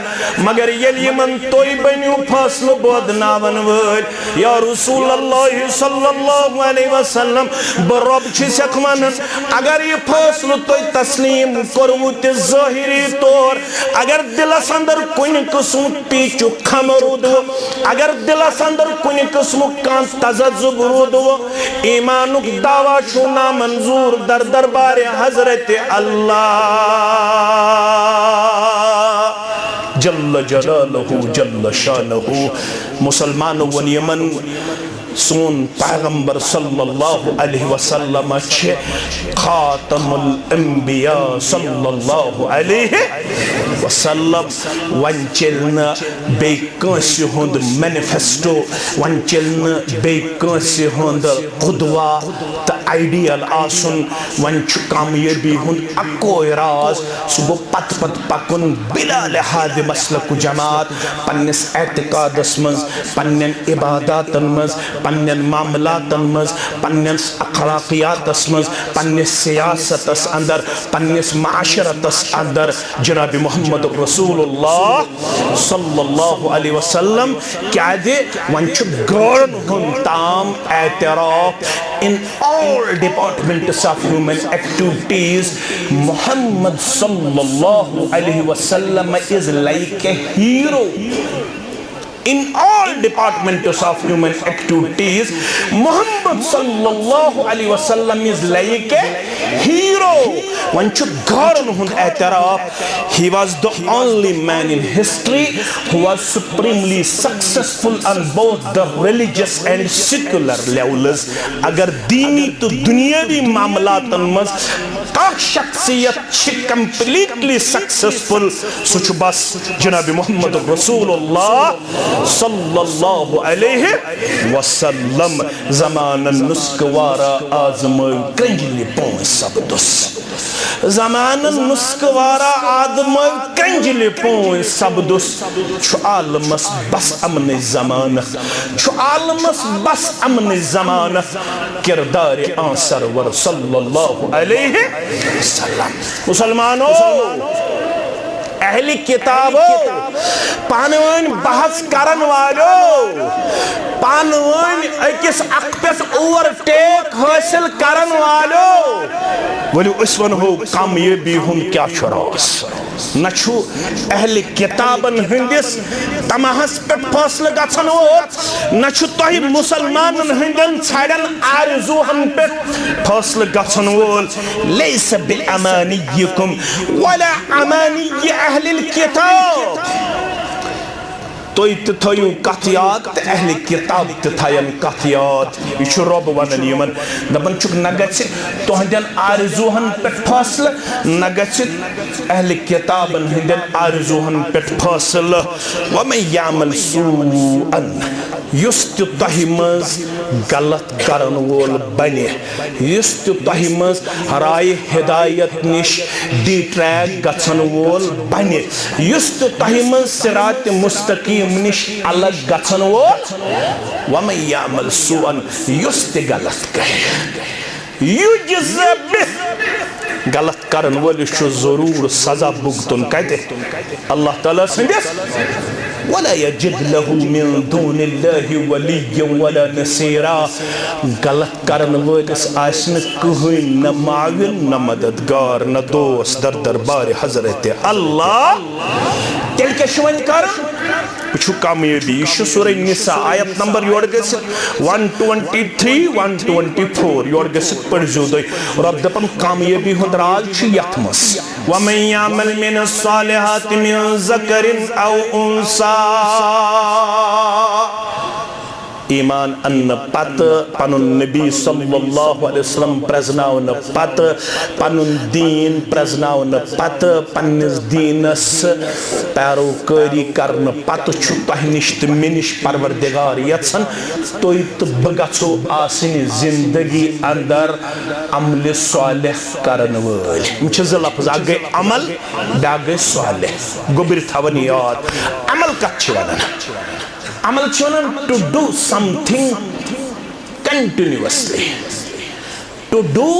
मगर येल यमन तोय बन्यु फैसला बोदनावन वल या रसूल अल्लाह सल्लल्लाहु अलैहि वसल्लम बरब छिसक मनन अगर ये फैसला तोय तस्लीम करवु ते ज़ाहिरी तौर, अगर दिलस अंदर कुन किस्म पीचु खमरुद, अगर दिलस अंदर कुन किस्म कान तजज्जुब रुद, ईमानुक दावा छु ना मंजूर दर दरबार हजरत अल्लाह जल्ल जलालहु जल्ल शानहु। मुसलमानों वन यमन सोन पैगंबर सल्लल्लाहु अलैहि वसल्लम छे खातमुल अंबिया सल्लल्लाहु अलैहि वसल्लम वंचलन बेकस हुंद मैनिफेस्टो, वंचलन बेकस हुंद खुदवा त आइडियल आसुन, वंच कामयाबी हुंद अकोय राज सुबह पत पत पकुन बिला लिहाज मसलक जमात पन्निस एतकादस मज, पन्नन इबादतन मज, पन्नन मामलातन मज, पन्नन अखलाकियातस मज, पन्निस सियासतस अंदर, पन्निस माशरतस अंदर जनाब मोहम्मद रसूलुल्लाह सल्लल्लाहु अलैहि वसल्लम क्या दे वंच गौरन हुन ताम एतराफ in all departments of human activities Muhammad sallallahu alaihi wasallam is like a hero. In all departments of human activities Muhammad sallallahu alaihi wasallam is like a hero. Vanchu garan hun etaraf, he was the only man in history who was supremely successful on both the religious and secular levels. Agar dini to dunyavi मामलातन मज का शख्सियत completely successful सुच बस जनाब मोहम्मद रसूलुल्लाह सल्लल्लाहु अलैहि वसल्लम ज़मान नुस्कवारा आज़म क्रंजली पों सबदुस, ज़मान नुस्कवारा आदम क्रंजली पों सबदुस, छु आलमस बस अमन ज़मानत, छु आलमस बस अमन ज़मानत किरदार आसरवर सल्लल्लाहु अलैहि वसल्लम। मुसलमानों अहली किताबो पानवन बहस करन वालो पानवन अकिस अकपस ओवरटेक हासिल करन वालो वलु उसवन हो कामयाबी हुन क्या शरास नछु अहली किताबन हंदिस तमाहस पे फैसला गछन हो नछु तोहि मुसलमानन हंदन छाड़न आरजू हम पे फैसला गछन हो लैस बिल अमानियकुम वला अमानी अहलिल किताब तो थयु कथियात अहले किताब थयन कथियात यह रब वन यमन दपन चुक न गछ तोहदन आरजुहन पे फैसला न गछ अहले किताबन हदन आरजुहन पे फैसला व मैं यामल सूअन युस तहि मज गलत करन वोल बने युस तहि मज राय हिदायत निश डिट्रैक गछन वोल बने युस तहि मज सिरात मुस्तकीम निश अलग गछन वोल व मैं यामल सूअन युस गलत कहे युजज़ा बिह गलत करन वोल जरूर सजा भुगतन कहते अल्लाह ताला संदेश वला यजिद लहु मिन दूनिल्लाहि वलिय्यन वला नसीरा गलत करन वोलिस आसन कहीं न माविन न मददगार न दोस्त दर दरबार हजरत अल्लाह तेल के शवन कर छु कामयाबी यह सूरह निसा आयत नंबर योर गस 123 124 योर गस पढ़जो दय रब दपन कामयाबी हुंद राज छु यथमस व मन यामल मिन सालिहात मिन ज़करिन औ उनसा ईमान अन्न पत पनुन नबी सल्लल्लाहु अलैहि वसल्लम प्रजनावन पत पनुन दीन प्रजनावन पत पन्निस दीनस पैरोकारी करन पत छु तह निश त मिनिश परवरदिगार यछन तोय त बगछो आसिन जिंदगी अंदर अमल सालिह करन वल मुछ ज लफ्ज आ गए अमल बा गए सालिह गोबर थवन याद अमल कछ वदन अमल to do something continuously, to do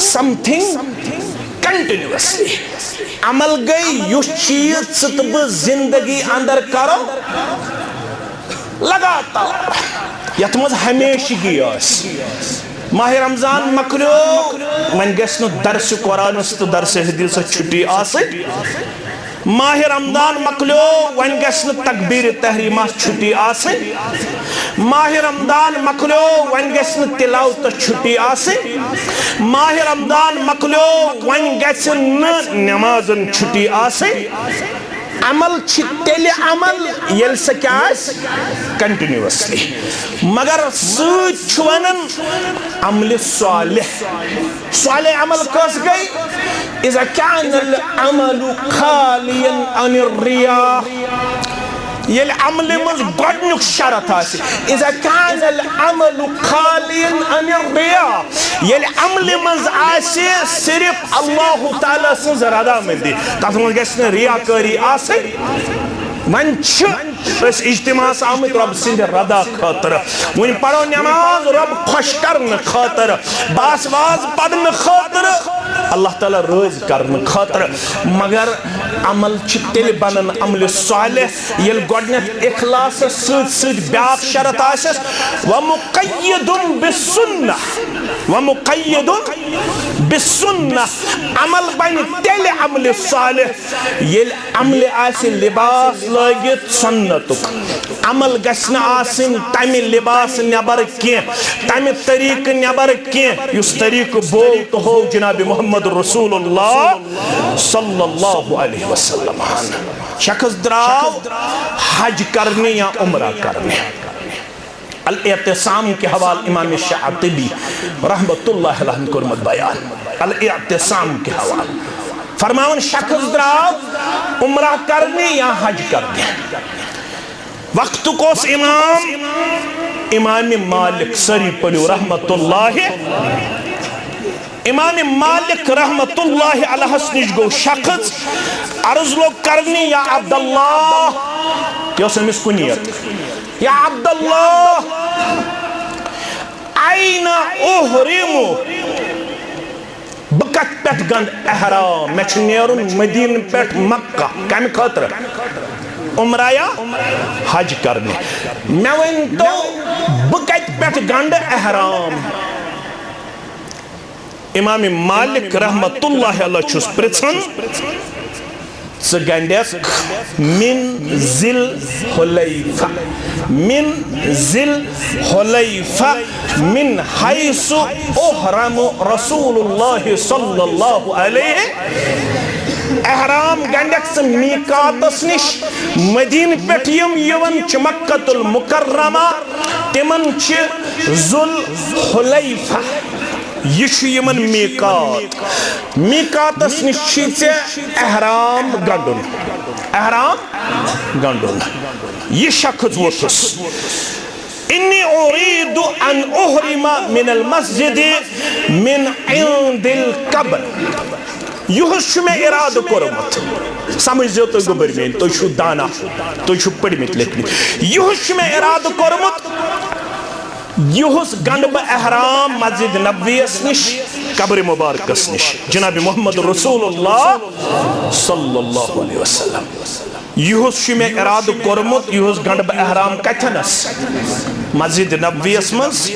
something continuously. अमल गई युस चीज सतब जिंदगी अंदर करो लगातार यत मज हमेशगी माह रमजान मकलो वन गस दरस कुरान तो दरस हदीस छुट्टी माह रमजान मकलो वन गस तकबीर तहरीमा छुट्टी माह रमजान मकलो वन गस तिलावत छुट्टी माह रमजान मकलो वन गस नमाजन छुट्टी अमल तेल अमल ये क्या कंटिन्यूसली मगर वन अमल सालिह सालिह अमल कस गई इज़ा कान अमलु खालियन अनिर रिया ये अमल मज गोडनुक शरत आसी इज़ा कान अमलु खालियन अनिर रिया ये अमल मज आसी सिर्फ अल्लाह ताला सज रदा मंदी तथ मज गस न रियाकारी आसे वन इज्तिमास आमत रब सिंध रदा खातर वन पढ़ो नमाज रब खुश करन खातर बास वाज पढ़न खातर अल्लाह ताला रोज करन खातर मगर अमल तेल बनन अमल सालिह ये गोडनेथ इखलास सद ब्याक शरत आसस व मुक़य्यदुन बिस्सुन्नह व मुक़य्यदुन बिस्सुन्नह अमल बन तेल अमल सालिह ये अमल आसे लिबास लगित सुन्नतुक अमल गस्न आसिन तमि लिबास नबर के तमि तरीक नबर के युस तरीक बोल तो हो जनाब मोहम्मद रसूलुल्लाह सल्लल्लाहु अलैहि वसल्लम शख्स द्राव हज करने या उम्रा करने अल-इअ्तिसाम के हवाले इमाम शातिबी रहमतुल्लाह अलैहि कुर्मत बयान अल-इअ्तिसाम के हवाले फरमावन शख्स द्राव उम्रा करने या हज करने वक्त को इमाम मालिक सरी पढ़ो रहमतुल्लाह इमाम मालिक रहमतुल्लाह अलैहि निश गो शख्स अर्ज लोग करने या अब्दुल्लाह योसमिस कुनियत या अब्दुल्लाह आइना उहरिमु बकत पेट गंद एहराम मे नेरुन मदीन पेट मक्का कम खतर उम्रा या हज करने मे वन तो बकत पेट गंद एहराम इमाम मालिक रहमतुल्लाह अलैहि छुस प्रछन स गंडक मिन जिल हुलैफा मिन जिल हुलैफा मिन हैसु उहरम रसूलुल्लाह सल्लल्लाहु अलैहि एहराम गंडक स मीकातस निश मदीन पेट यवन च मक्कतुल मुकर्रमा तिमन च जुल हुलैफा यमन मीकातस निश एहराम गंडुन यह शख्स वोथुस इन्नी उरीदु अन उहरिमा मिनल मस्जिद मिन इंदिल कब्र युहुस में इराद कोरमत समझ जो तो गोबर में तो छु दाना तो छु पढ़मित लिखमित युहुस में इराद कोरमत युहुस गंडब एहराम मस्जिद नबवियस निश कब्र मुबारकस निश जनाब मोहम्मद रसूलुल्लाह सल्लल्लाहु अलैहि वसल्लम युहुस में इराद कोरमत युहुस गंडब एहराम कथनस मस्जिद नबवियस मस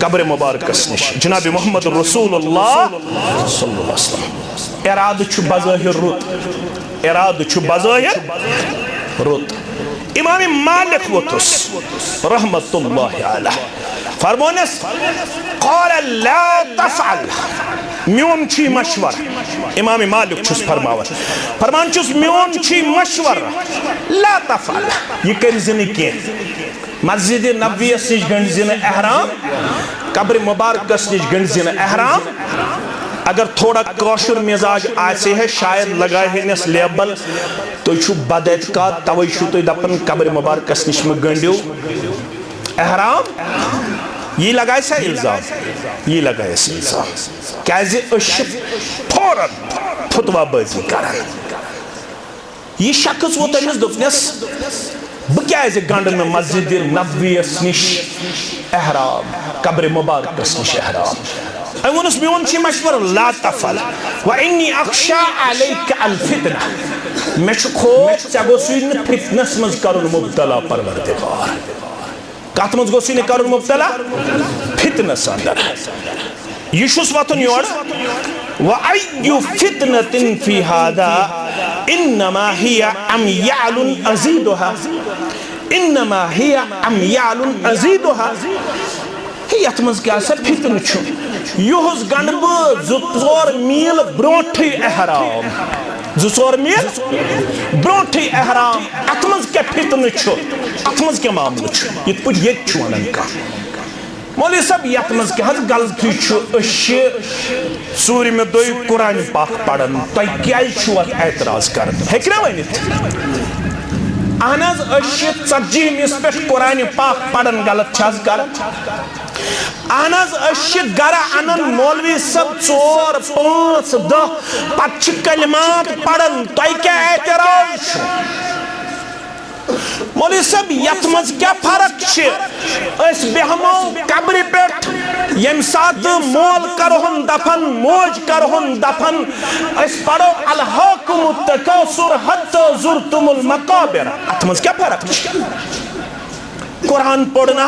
कब्र मुबारकस निश जनाब मोहम्मद रसूलुल्लाह सल्लल्लाहु अलैहि वसल्लम इराद छु बज़ाहिर रुत इराद छु बज़ाहिर रुत इमाम मालिक वतुस रहमतुल्लाह अलैहि फरमानस क़ाल ला तफ़अल म्योन छी मशवर इमाम मालिक छुस फरमावन फरमान छुस म्योन छी मशवर ला तफअल ये कर जिन के मस्जिद नबवी निश गंड जिन एहराम कब्र मुबारकस निश गंड जिन एहराम अगर थोड़ा कौशर मिजाज आसे है शायद लगाए है नस लेबल तो छु बदत का तवै छु तो दपन कब्र मुबारकस निश में गंडियो एहराम ये लगाए सा इल्जाम ये लगाए सा इल्जाम कैसे फौरन फतवा बाजी कर ये शख्स वो तमिस दोपनस बह गंड में मस्जिद नबवी निश एहराम कब्र मुबारकस निश एहराम वोनस मोन मशवर ला तफल व इन्नी अख्शा अलैक अल फितना मे खौफ चे गोसु फितनस मज करुन मुब्तला परवरदिगार कत मज गोसु न करुन मुब्तला फितनस अंदर यशुस वतन योर व अय्यु फितनतिन फी हादा इन्नमा हिया अमयालुन अजीदुहा इन्नमा हिया अमयालुन अजीदुहा यथ मज क्या फितन युस गंड बह 2 मील ब्रोठ एहराम 2 मील ब्रोठ एहराम अत मज क्या फितन अत मज क्या मामल ये वन कह मौलवी साहब यथ मज क्या गलती सूर्य में दो कुरान पाक पढ़न तुम क्या एतराज कर वन अहन 40 पे कुरान पाक पढ़न गलत कर अहन गर अनन मौलवी सब 4 5 10 पत कलिमात पढ़न तुम क्या एतराज मौलवी साहब यथ मज क्या फर्क बेहमो कब्र पे यम सात मोल करहुन दफन मोज करहुन दफन पढ़ो अलहाकुमुत तकासुर हत्ता जुरतुमुल मकाबिर अत मज क्या फर्क कुरान पढ़ना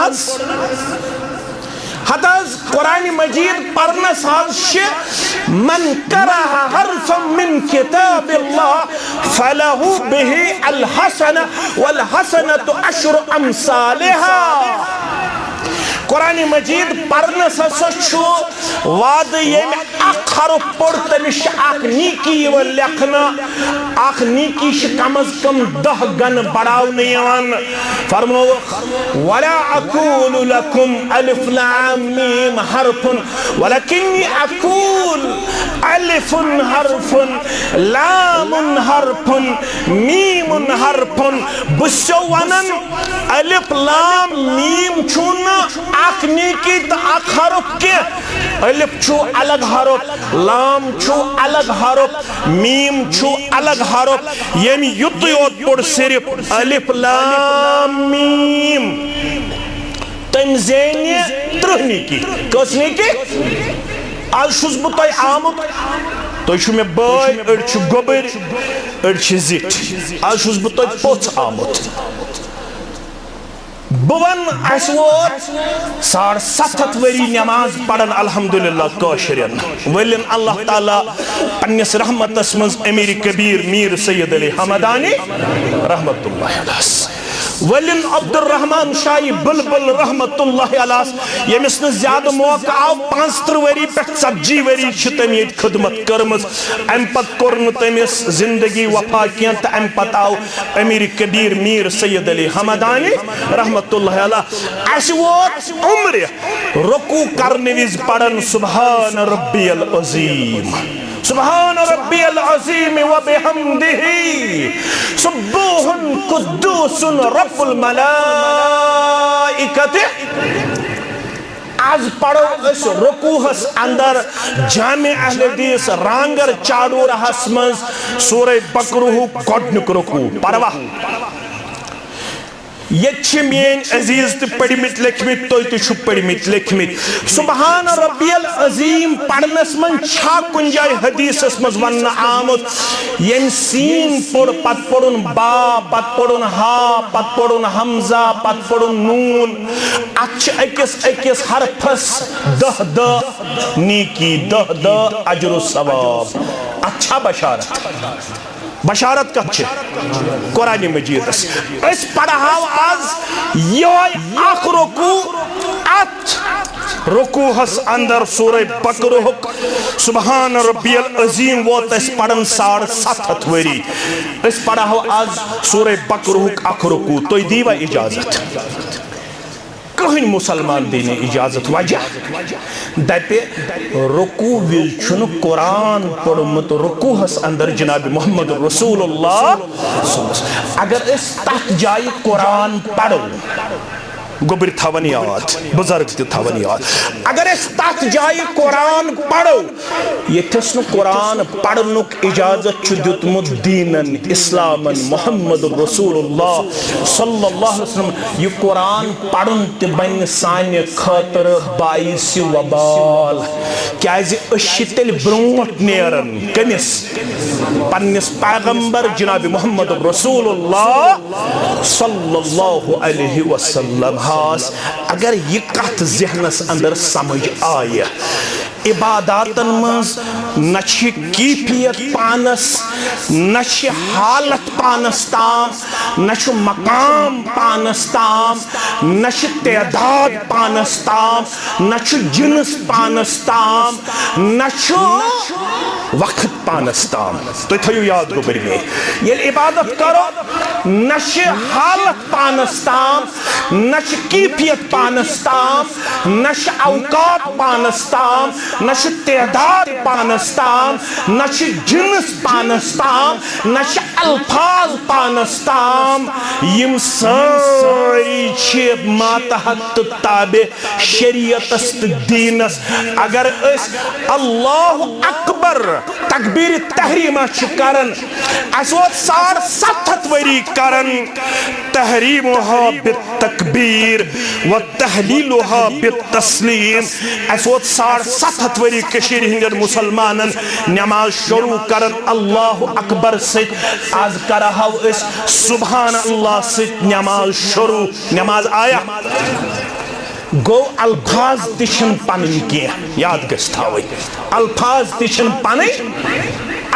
हताज कुरान मजीद पढ़नस मन करह हर्फम मिन किताबिल्लाह फलहु बिही अल हसन वल हसनतु अश्रु अमसालिहा कुरान मजीद पढ़नस वाद ये हरफ पढ़ तमिस नीकी लेखना नीकी कम अज कम 10 गन बढ़ावन फरमो वला अकूलु लकुम अलिफ लाम मीम हरफुन वलकिन्नी अकूल अलिफुन हरफुन लामुन हरफुन मीमुन हरफुन बुस्सो वनन अलिफ लाम मीम छुन अख नीकी तो अख हरफ के अलिफ छु अलग हरफ लाम छु अलग हरफ मीम छु अलग हरफ यम युत योत पढ़ सिर्फ अलिफ लाम मीम तम ज़ेनि 30 नीकी कस नीकी आज छुस बह तुम आमुत तुम मे बाय अड़ गोबर अड़ जिट आज छुस बह तुम पोथ आमुत बवन वोत 7.5 वरी नमाज पढ़न अल्हम्दुलिल्लाह काशिरन वलिन अल्लाह ताला पन्निस रहमतस मज अमीर कबीर मीर सैयद अली हमदानी रहमतुल्लाह अलैह वलिन अब्दुल रहमान शाही बुलबुल रहमतुल्लाह अलैह यमिस न ज्यादा मौका आव 35 वरी पे 40 वरी तम ये खिदमत करमस अम पत कोर तमिस जिंदगी वफा क्या तो अम पत आव अमीर कबीर मीर सैयद अली हमदानी रहमतुल्लाह अलैह अस वोत उम्र रुकू करने विज पढ़न सुभान रब्बियल अज़ीम सुभान रब्बियल अज़ीम व बिहम्दिही सुब्बुहुन कुद्दूसुन रब्बुल मलाइकति आज पढ़ो इस रुकूहस अंदर जामे अहले हदीस रांगर चाडूरहस मज सूरह बकरूह गोडनुक रुकू परवा ये मेन अजीज तो पढ़मित लिखमित तुम पढ़मित लिखमित सुबहान रब्बियल अज़ीम पढ़नस मन छा कुन जाय हदीसस मज वन आमुत यम सीन पढ़ पत पढ़ुन बा पत पढ़ुन हा पत पढ़ुन हमजा पत पढ़ुन नून अच्छ अकिस हरफस 10 नीकी 10 अजर सवाब अच्छा बशारत कत कुरान मजीद पढ़ाव आज ये रुकू अत रुकूहस अंदर सूरह बकरुक सुबहान रब्बियल अजीम वोत अस पढ़न 750 वरी अस पढ़ो आज सूरह बकरुक अख रुकू तो दीवा इजाजत कहीं मुसलमान देने इजाजत वजह दपे रुकू विल छुन कुरान पढ़मुत रुकूहस अंदर जनाब मोहम्मद रसूलुल्लाह अगर इस तथ जाय कुरान पढ़ो गोबर थवन याद बुजुर्ग ते थवन याद अगर इस तथ जाय कुरान पढ़ो यथस न कुरान पढ़नुक इजाजत छु दितमुत दीनन इस्लामन मोहम्मद रसूलुल्लाह सल्लल्लाहु अलैहि वसल्लम ये कुरान पढ़न ते बन सान्य खतर बाइस वबाल क्याज अशितल ब्रोट नेरन कमिस पन्निस पैगंबर जनाब मोहम्मद रसूलुल्लाह सल्लल्लाहु अलैहि वसल्लम अगर ये कथ जहनस अंदर समझ आय इबादतन मज न कैफियत पानस न हालत पानस ताम न मकाम पानस ताम न तैदाद पानस ताम न जिनस पानस ताम न वक्त पानस ताम तो थो याद गोबर में ये इबादत करो न हालत पानस ताम न कैफियत पानस ताम न औकात पानस ताम न तैदाद पानस ताम न जिनस पानस ताम न अल्फाज पानस ताम यम सारी मातहत ताबे शरीयतस दीनस अगर अल्लाह अकबर तकबीर तहरीमा करन अस 750 वरी करन तहरीमुहा बित्तकबीर व तहलीलुहा बित्तस्लीम अस 750 वरी कशीर हिंदर मुसलमानन नमाज शुरू करन अल्लाह अकबर से आज करहाव इस सुभान अल्लाह से नमाज शुरू नमाज आया गो अल्फाज तिशन पन की याद गस थावे अल्फाज तिशन पन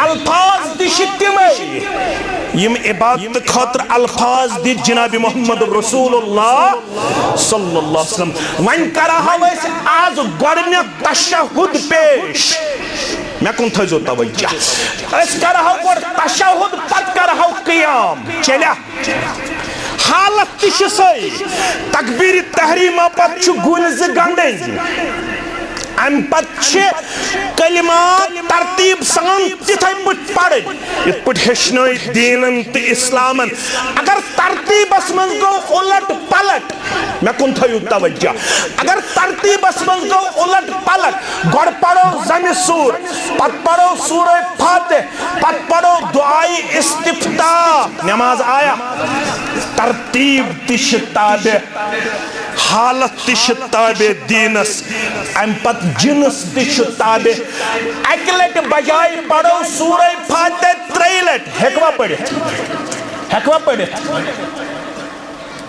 अल्फाज तिश तिमई यम इबादत खातर अल्फाज दि जनाब मोहम्मद रसूलुल्लाह सल्लल्लाहु अलैहि वसल्लम वन करहाव आज गोडने तशहुद पेश मैं कुन थो तवज्जो अस करहाव गोड तशहुद पत करहाव क़ियाम चला हालत तिश सही तकबीर तहरीमा पत छु गुन ज गंडन अम पत कलिमात तरतीब सान तिथै पट पढ़ इत पट हेशन दीनन ते इस्लामन अगर तरतीबस मन गो उलट पलट मैं कुन थो तवज्जो अगर तरतीबस मन गो उलट पलट गोड पढ़ो जम सूर पत पढ़ो सूरह फातिह पत पढ़ो दुआए इस्तिफ्ता नमाज आया तरतीब तिश ताबे हालत तिश ताबे दीनस अम पत जिनस तिश ताबे एक लट बजाय पढ़ो सूरह फातिह 3 लट हेकवा पढ़ित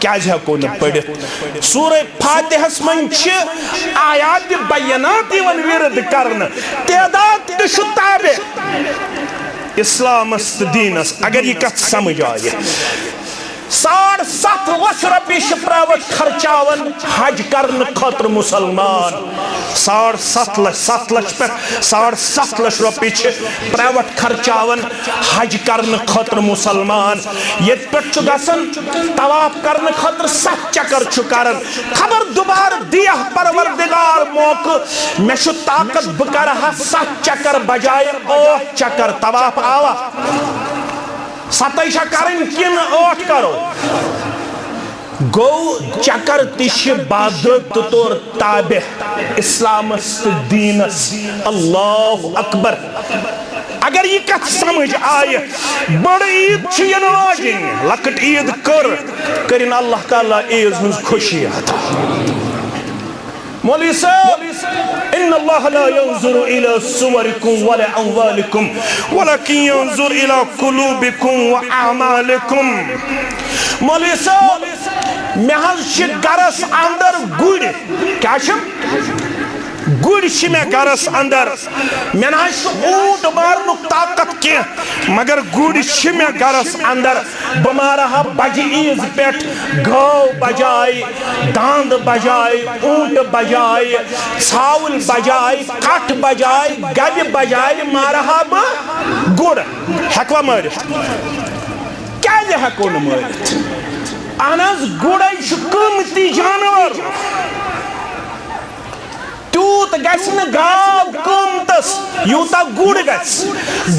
क्या हेको न पढ़ित सूरह फातिहस मन आयात बयानात यवन विरद करन तैदाद तिश ताबे इस्लामस दीनस अगर ये कथ समझ आए 7.5 लाख रुपये प्राइवेट खर्चावन हज करने खतर मुसलमान 7.5 लाख 7 लाख पे 7.5 लाख रुपये प्राइवेट खर्चावन हज करने खतर मुसलमान ये पे गसन तवाफ करने खतर 7 चक्कर करन खबर दोबार दिया परवरदिगार मौका मे ताकत बह कर 7 चक्कर बजाय 8 चक्कर तवाफ आवा 7 करें किन 8 करो गो चक्कर तिश बादत तौर ताबे इस्लामस दीनस अल्लाह अकबर अगर ये कथ समझ आए बड़ ईद वाजिन लकट ईद करिन अल्लाह ताला ईद हुंज खुशी अता मौलवी साहब इन्न अल्लाह ला यंजुरु इला सुवरिकुम वला अमवालिकुम वलाकिन यंजुरु इला कुलूबिकुम व अमालिकुम मौलवी साहब महज गरस अंदर गुड़ क्या गुड़ मे गरस अंदर मे ना ऊंट मारन ताकत कह मगर गुड़ मे गरस अंदर बह मारा बज ईज पे गौ बजाए दांद बजाए ऊंट बजाए छावल बजाए कट बजाए गब बजाए मारा बह गुड़ हेकवा मार क्या हेको न मार अहन गुड़े कीमती जानवर तूत गि गाव कीमतस यूता गुड़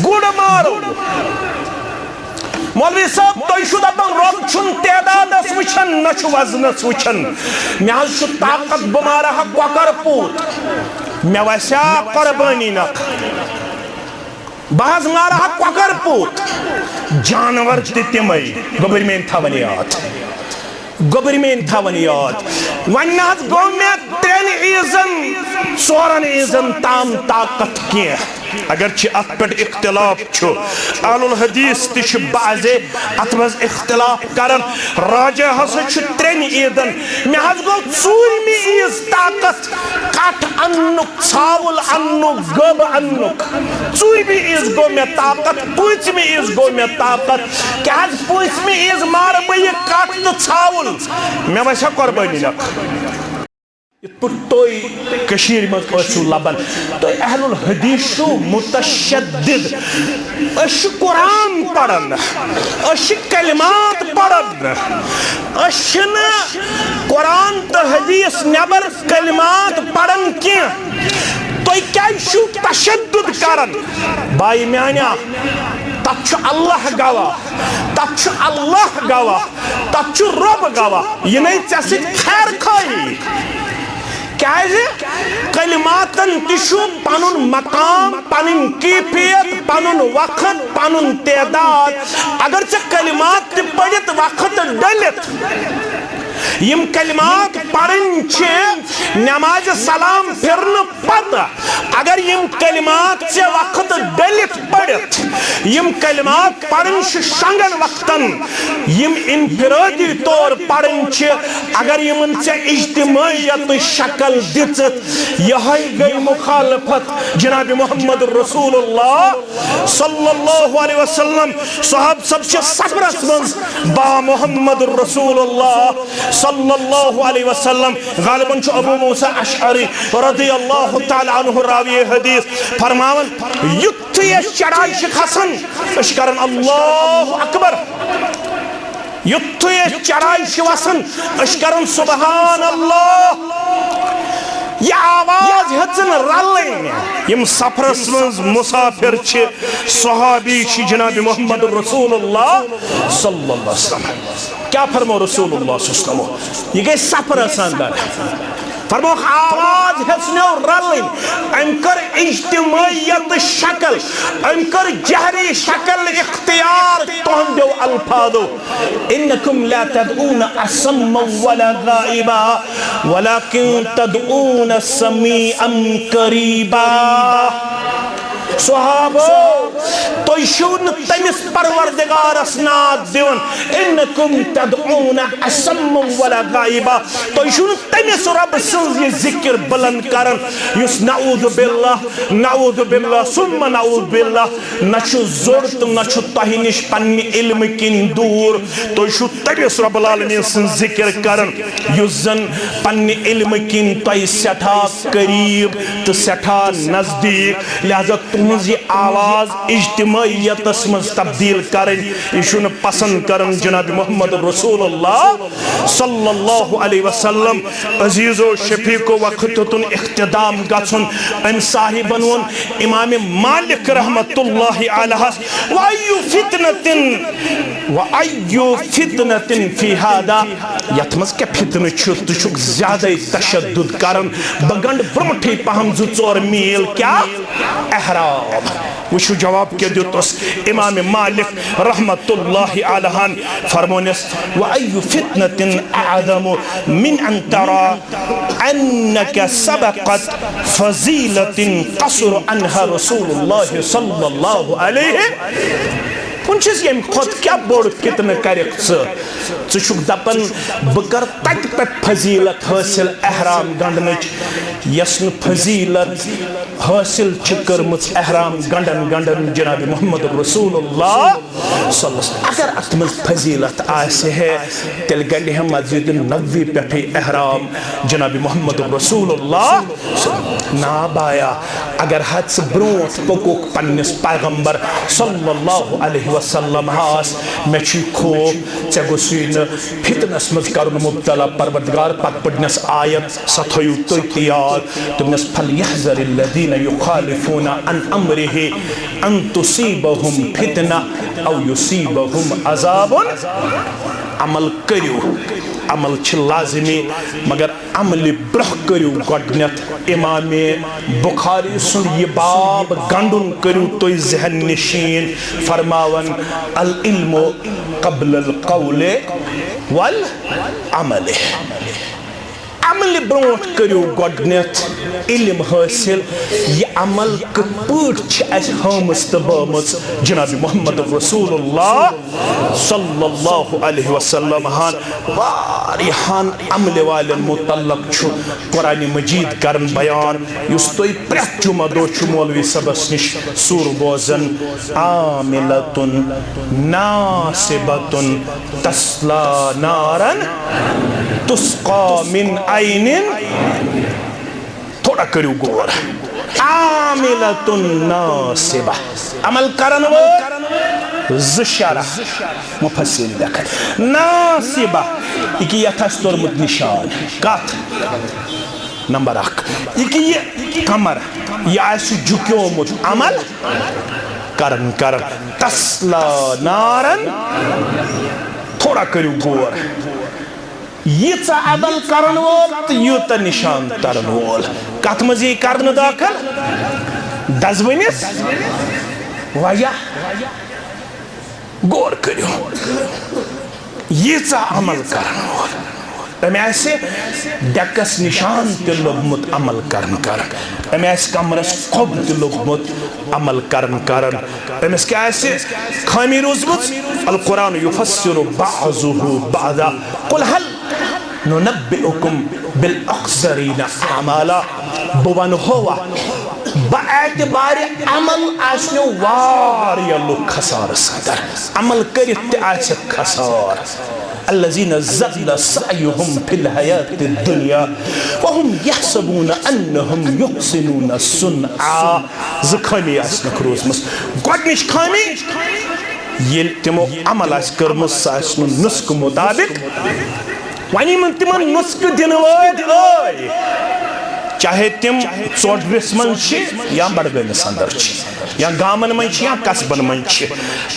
गुड़ मारो मौलवी साहब तुम दपान रोब छुन तदादस वुचन न वजनस वुचन मे ताकत बह मारा कौकर पूत मे वसा कुर्बानी नख बह मारा कौकर पूत जानवर तम गोबर मेन थवन याद गोबर मेन थवन याद वन गो मे 3 ईजन 4 ईजन ताम ताकत कह अगर अत पे इख्तिलाफ अहलुल हदीस बाजे अत मज इख्तिलाफ करन राजा हसा 3 ईदन मे गो 4 ईज ताकत कट अन्नुक छावल अन्नुक गब अन्नुक 4 ईज गो मे ताकत 5 ईज गो मे ताकत क्या 5 ईज मार बह कट तो छावल मे वसा कुर्बानी नख तुम मजू लबन तो अहलुल हदीस मुतशद्दिद कुरान पढ़न कलिमात पढ़न कुरान तो हदीस नबर कलिमात पढ़न कह तुम क्या तशद्दुद करन भाई मानिया तथ अल्लाह गवाह तथ अल्लाह गवाह तथ रब गवाह यह नहीं ऐ खैर खाई क्या कलिमातन तिशु पनुन मकाम पनुन कैफियत पनुन वक्त पनुन तदाद अगर चे कलिमात पढ़ित वक्त डलित यम कलिमात पढ़न नमाज सलाम फिरन पता अगर यम कलिमात से वक्त डलित पढ़ित यम कलिमात पढ़न शंगन वक्तन यम इनफिरादी तौर पढ़न अगर यमन से इज्तिमायत शक्ल दित यह गई मुखालफत जनाब मोहम्मद रसूलुल्लाह सल्लल्लाहु अलैहि वसल्लम साहब सबसे सफरस मंज बा मोहम्मद रसूलुल्लाह सल्लल्लाहु अलैहि वसल्लम गालिबन अबू मूसा अशअरी रदियल्लाहु तआला अन्हु रावी हदीस फरमावन युथ ये चढ़ाई खसन अश करन अल्लाहु अकबर युथ ये चढ़ाई वसन अश करन सुभान अल्लाह यह आवाज हचन रलन यम सफरस मज मुसाफिर सहाबी जनाब मोहम्मद रसूलुल्लाह सल्लल्लाहु अलैहि वसल्लम क्या फरमो रसूलुल्लाह सल्लल्लाहु अलैहि वसल्लम यह गई सफरस अंदर फरमो आवाज हसनो रलन अम कर इज्तिमायत शक्ल अम कर जहरी शक्ल इख्तियार तुहंदो अल्फाजो इन्नकुम ला तदऊन असम्मा वला गाइबा वलाकिन तदऊन समीअन करीबा सहाबो तुम तमिस परवरदिगारस नाद दिवन इन्नकुम तदऊन असम्मा वला गाइबा तुम तमिस रब सज ये जिक्र बुलंद करन युस नऊज़ु बिल्लाह सुम्मा नऊज़ु बिल्लाह नछु जोरत नछु तहि निश पन्नि इल्म किन दूर तुम तमिस रब्बुल आलमीन सज जिक्र करन युस जन पन्नि इल्म किन तहि सठा करीब तो सठा नजदीक लिहाजा तुमज आवाज इज्तिमायत मज तब्दील करें यह पसंद करन जनाब मोहम्मद रसूलुल्लाह सल्लल्लाहु अलैहि वसल्लम अजीजो शफीको वक्त तुन इख्तिदाम गछुन अम साहिबन वन इमाम मालिक रहमतुल्लाहि अलैहि व अय्यु फितनतिन फी हादा यथ मज के फितन तुक ज्यादा तशद्दुद करन बगंड ब्रोठे पहम 2-4 मील क्या एहराम वुशु जवाब के दितस इमाम मालिक रहमतुल्लाहि अलैहि फरमोनस व अय्यु फितनतिन अअज़मु मिन अन तरा अन्नका सबक़त फजीलतिन कसर अनहा रसूलुल्लाह सल्लल्लाहु अलैहि वुनछस यम खत क्या बोड़ कितने करक चुक दपन बकर तक पे फजीलत हासिल एहराम गंडनच यस न फजीलत हासिल कर्मच एहराम गंडन गंडन जनाब मोहम्मद रसूलुल्लाह सल्लल्लाहु अगर अत मज फजीलत आसे है तेल गंड हम मस्जिद नबवी पे एहराम जनाब मोहम्मद रसूलुल्लाह ना बाया अगर हद से ब्रोथ पकोक पन्निस पैगंबर सल्लल्लाहु अलैहि वसल्लम हास मे छु खो चे गोसिन फितनस मज करुन मुब्तला परवरदिगार पक पढ़नस आयत सथयु तो याद तुमनस फलयहज़रिल्लज़ीना युखालिफूना अन अम्रिही अन तुसीबहुम फितना औ युसीबहुम अज़ाबुन अमल करियो अमल छ लाजिमी मगर अमल ब्रह करियो गडनेत इमाम बुखारी सुन ये बाब गंडुन करियो तो जहन निशीन फरमावन अल इल्मु क़ब्ल अल क़ौल वल अमल अमल ब्रोट करियो गडनेत इल्म हासिल ये अमल कत हमस तो बमस जनाब मोहम्मद रसूलुल्लाह सल्लल्लाहु अलैहि वसल्लम हान वारिहान अमल वालन मुतल्लक छु कुरान मजीद करन बयान युस तोय प्रेत जुमा दो छु मौलवी सबस निश सूर बोजन आमिलतुन नासिबतुन तस्ला नारन तुस्का मिन आइनिन थोड़ा करियो गौर आमिलतुन नासिबा अमल करन वो ज़शारा मुफस्सिर देख नासिबा इकी यथास्तोर मुत निशान कत नंबर 1 इकी ये कमर ये आसु झुक्यो मुत अमल करन करन तस्ला नारन थोड़ा करियो गौर यीचा अदल करन वोल तो यूता निशान तरन वोल कत मज ये करन दाखल दजवनिस वजह गौर करियो यीचा अमल करन वोल अमे डेकस निशान ते लोगमुत अमल करन करन अमे कमरस खोब ते लोगमुत अमल करन करन अमिस क्या खामी रोजमुत अल कुरान युफस्सिरु बअज़ुहु बअज़ा कुल हल नुनब्बिउकुम बिल अख्सरीना अमाला बवन होवा बाएतबारे अमल आसनो वारिया लोग खसार सदर अमल करित आसे खसार अल्लज़ीना ज़ल्ला सअयुहुम फिल हयाति दुनिया वहुम यहसबूना अन्नहुम युहसिनूना सुन्आ ज़खामी आसनो रोजमस गडनिश खामी ये तिमो अमल आस करमस आसनो नुस्क मुताबिक वनी मन तिमन नुस्क दिन वाद चाहे तिम चोटविस मन या बड़गमिस अंदर या गामन मन या कस्बन मन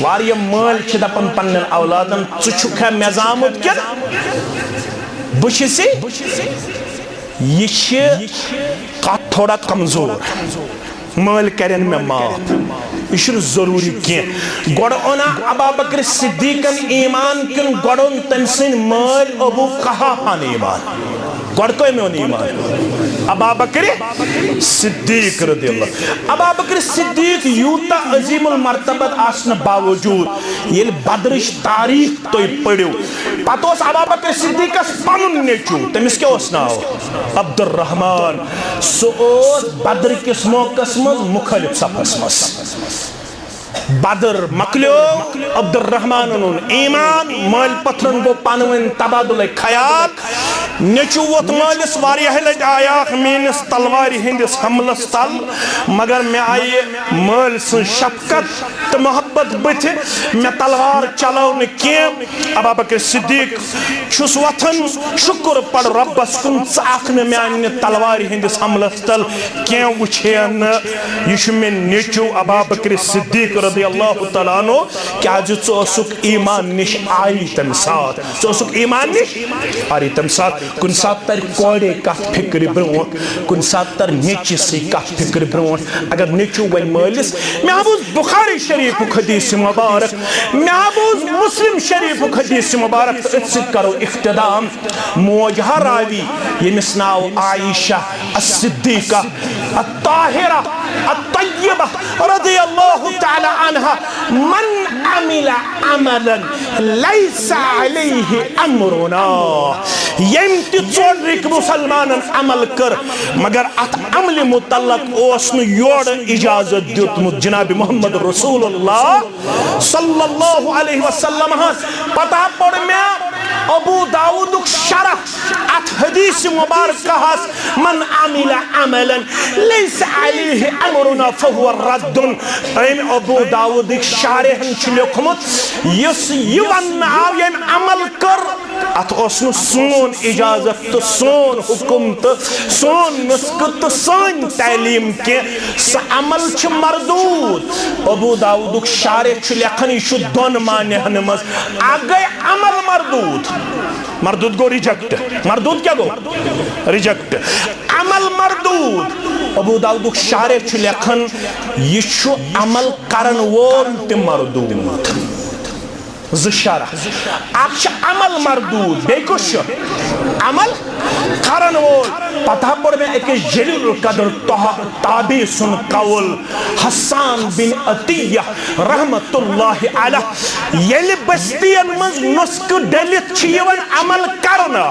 वारिया माल दपन पन्न औलादन चुखा मेजामुत क्या बुशसे ये थोड़ा कमजोर माल करन में माफ यह जरूरी कह गोड़ ओना अबू बकर सिद्दीकन ईमान किन गोड़न तम सन माल अबू कहाफान ईमान गोड़ कोई में ईमान अबू बकर सिद्दीक रदियल्लाहु अबू बकर सिद्दीक यूता अजीमुल मर्तबत आसन बावजूद ये बद्रिश तारीख तो पढ़ो पत अबू बकर सिद्दीकस पनुन नेचू तमिस क्या नाव अब्दुर्रहमान सह बद्र किस मौकस मज मुखलिफ सफस मज बदर मकलो अब्दुर्रहमान ईमान माल पथरन गो पानवन तबादुल खयाल नेचू वोत मालिस वारिया लट आया मेनिस तलवार हिंदिस हमलस तल मगर मे आये माल सं शफकत तो मोहब्बत बथ मे तलवार चलो न केम अबू बकर सिद्दीक छुस वथन शुक्र पड़ रब्बस कुन चाख न म्यान तलवार हिंदिस हमलस तल के वुछे न यह मे नेचू अबू बकर सिद्दीक रदियल्लाहु तआला अन्हु क्या जो ईमान निश आई तम साथ ईमान निश आई तम साथ कुन सात तर कोड़े कत फिक्र ब्रो कुन सात तर नेचिस कत फिक्र ब्रो अगर नेचू वन मालिस महबूज बुखारी शरीफ हदीस मुबारक महबूज मुस्लिम शरीफ हदीस मुबारक करो इख्तिदाम मोजहा रावी यमिस नाव आयशा अस्सिद्दीका अत्ताहिरा अत्तय्यबा रज़ियल्लाहु तआला अन्हा मन अमिला अमलन लैसा अलैहि अमरुना यम ति चोरिक मुसलमानन अमल कर मगर अत अमल मुतल्लक ओस न योड़ इजाजत दियुतमुत जनाब मोहम्मद रसूलुल्लाह सल्लल्लाहु अलैहि वसल्लम पता पड़ में अबू दाऊद शरह अत हदीस मुबारक कहस मन अमिला अमलन लैसा अलैहि अमरुना फहुव रद्दुन एम अबू दाऊद शारिहन छ लिखमुत यस यवन आव यम अमल कर अत ओसन सोन इजाजत तो सोन हुकुम तो सोन नुस्ख तो सोन तालीम के स अमल छ मरदूद अबू दाऊद शारिह छ लिखन छु दोन मानहन मज आगे अमल मरदूद मरदूद गो रिजेक्ट मरदूद क्या गो रिजेक्ट अमल मरदूद अबू दाऊद शारिह छ लिखन ये छु अमल करन वोल ते मरदूद ज़शारा आक्ष अमल मरदूद बेकुश अमल करन वोल पता पड़ में एक जलील कदर ताबी सुन कौल हसन बिन अतिया रहमतुल्लाहि अलैह येल बस्तियन मज नुस्क डलित छीवन अमल करना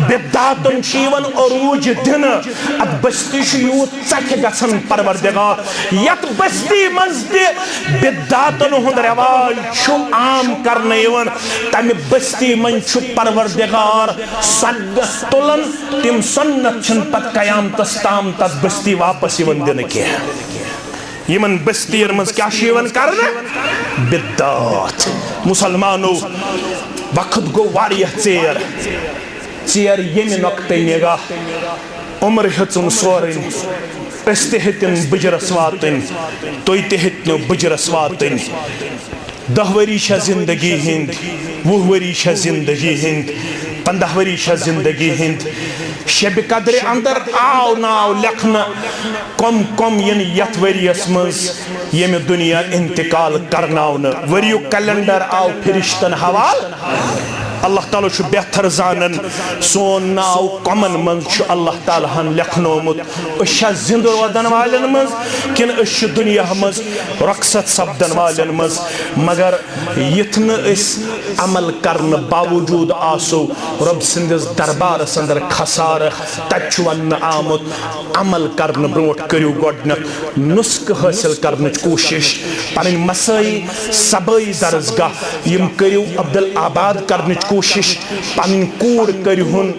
बिदातन छीवन अरूज दिन अत बस्ती यूत चख गसन परवरदिगार यत बस्ती मज दे बिदातन हुंद रवाज छु आम करने तमे बस्ती मन छु परवरदिगार सग तुलन तिम सुन्नत छन पत कयामतस ताम तस बस्ती वापस यवन दिन के यमन बस्तियन मज क्या यवन करना बिदात मुसलमानो वक्त गो वारियह चेर चेर यमि नक्ते निगाह उम्र हेचुन सोरन अस ते हेतिन बुजरस वातन तुय ते हेतिनो बुजरस वातन 10 वरी जिंदगी हिंद 20 वरी जिंदगी हिंद 15 वरी जिंदगी हिंद शब कदर अंदर आव नाव लखना कम कम यन यथ वरियस मज यम दुनिया इंतकाल करनावन वरियो कैलेंडर आव फरिश्तन हवाल अल्लाह ताला छु बेहतर जानन सोन नाव कमन मन छु अल्लाह ताला हन लखनोमुत अश जिंद वदन वालन मज किन अश दुनिया मज रक्सत सब्दन वालन मज मगर यथन इस अमल करन बावजूद आसो रब सिंदस दरबार अंदर खसार तचवन आमुत अमल करन ब्रोट करियो गोडनक नुस्ख हासिल करन कोशिश पन मसई सबई दरजगाह यम करियो अब्दुल आबाद करन कोशिश पन कूड़ करिहुन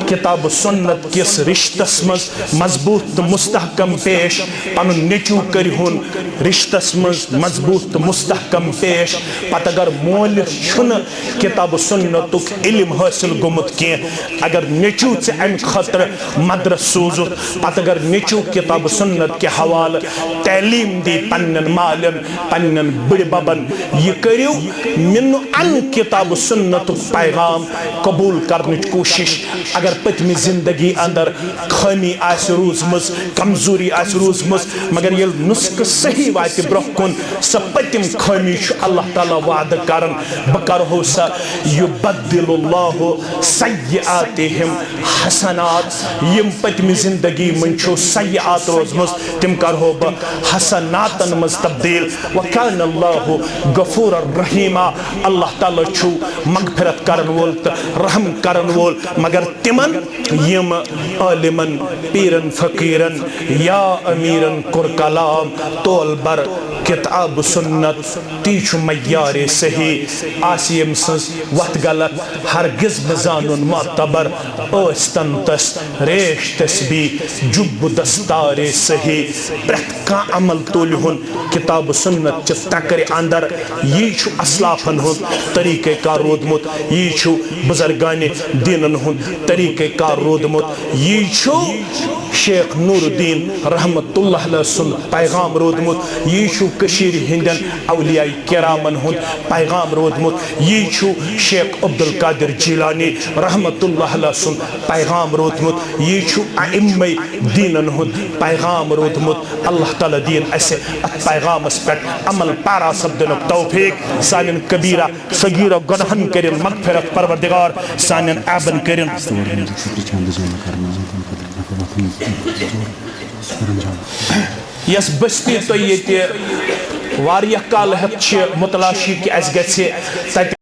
किताब सुन्नत किस रिश्तस मज मजबूत तो मुस्तहकम पेश पन नेचू करिहुन रिश्तस मज मजबूत तो मुस्तहकम पेश पत अगर मोल छुन किताब सुन्नतुक इल्म हासिल गुमुत के अगर नेचू से अम खतर मदरस सोजुत पत अगर नेचू किताब सुन्नत के हवाल तालीम दी पन्नन मालन पन्नन बड़ बबन ये करियो मिन अन किताब सुन्नतुक पैगाम कबूल करने कोशिश अगर पतमी जिंदगी अंदर खामी आस रोजमस कमजोरी आस रोजमस मगर ये नुस्ख सही वात ब्रोकुन स पतिम खामी अल्लाह ताला वाद करन बकरहो स युबद्दिलुल्लाहु सय्यआतिहिम हसनात यम पतमी जिंदगी मन छो सय्यआत रोजमस तिम करहो ब हसनातन मज तब्दील व कान अल्लाहु गफूर रहीमा अल्लाह ताला छु मगफिरत करन वोल रहम करन वोल मगर तिमन यम आलिमन पीरन फकीरन या अमीरन कुर कलाम तोल बर किताब सुन्नत तीछ मयारे सही आसियम सस वत गलत हरगिज बजानुन मातबर ओस्तन तस रेश तस्बी जुब दस्तारे सही प्रत का अमल तोलहुन किताब सुन्नत च तकर अंदर ये छु असलाफन हुन तरीके का रोदमुत ये छु बुजुर्गान दीनन हुन तरीके का रोदमुत ये छु शेख नूरुद्दीन रहमतुल्लाह अलैह सुन पैगाम रोदमुत ये छु कशीर हिंदन औलिया किरामन हुन पैगाम रोदमुत ये यह शेख अब्दुल कादिर जीलानी रहमतुल्लाह अलैह सुन पैगाम रोतमुत यह अइम्मे दीनन हुद पैगाम रोतमुत अल्लाह ताला दीन ऐसे पैगामस पे अमल पारा सब्दन तौफीक सानिन कबीरा सगीरा गुनाहन करिन मगफिरत परवरदिगार सानिन आबन करिन यस बस्ती तो ये वारिया काल मुतलाशी कि अस गछे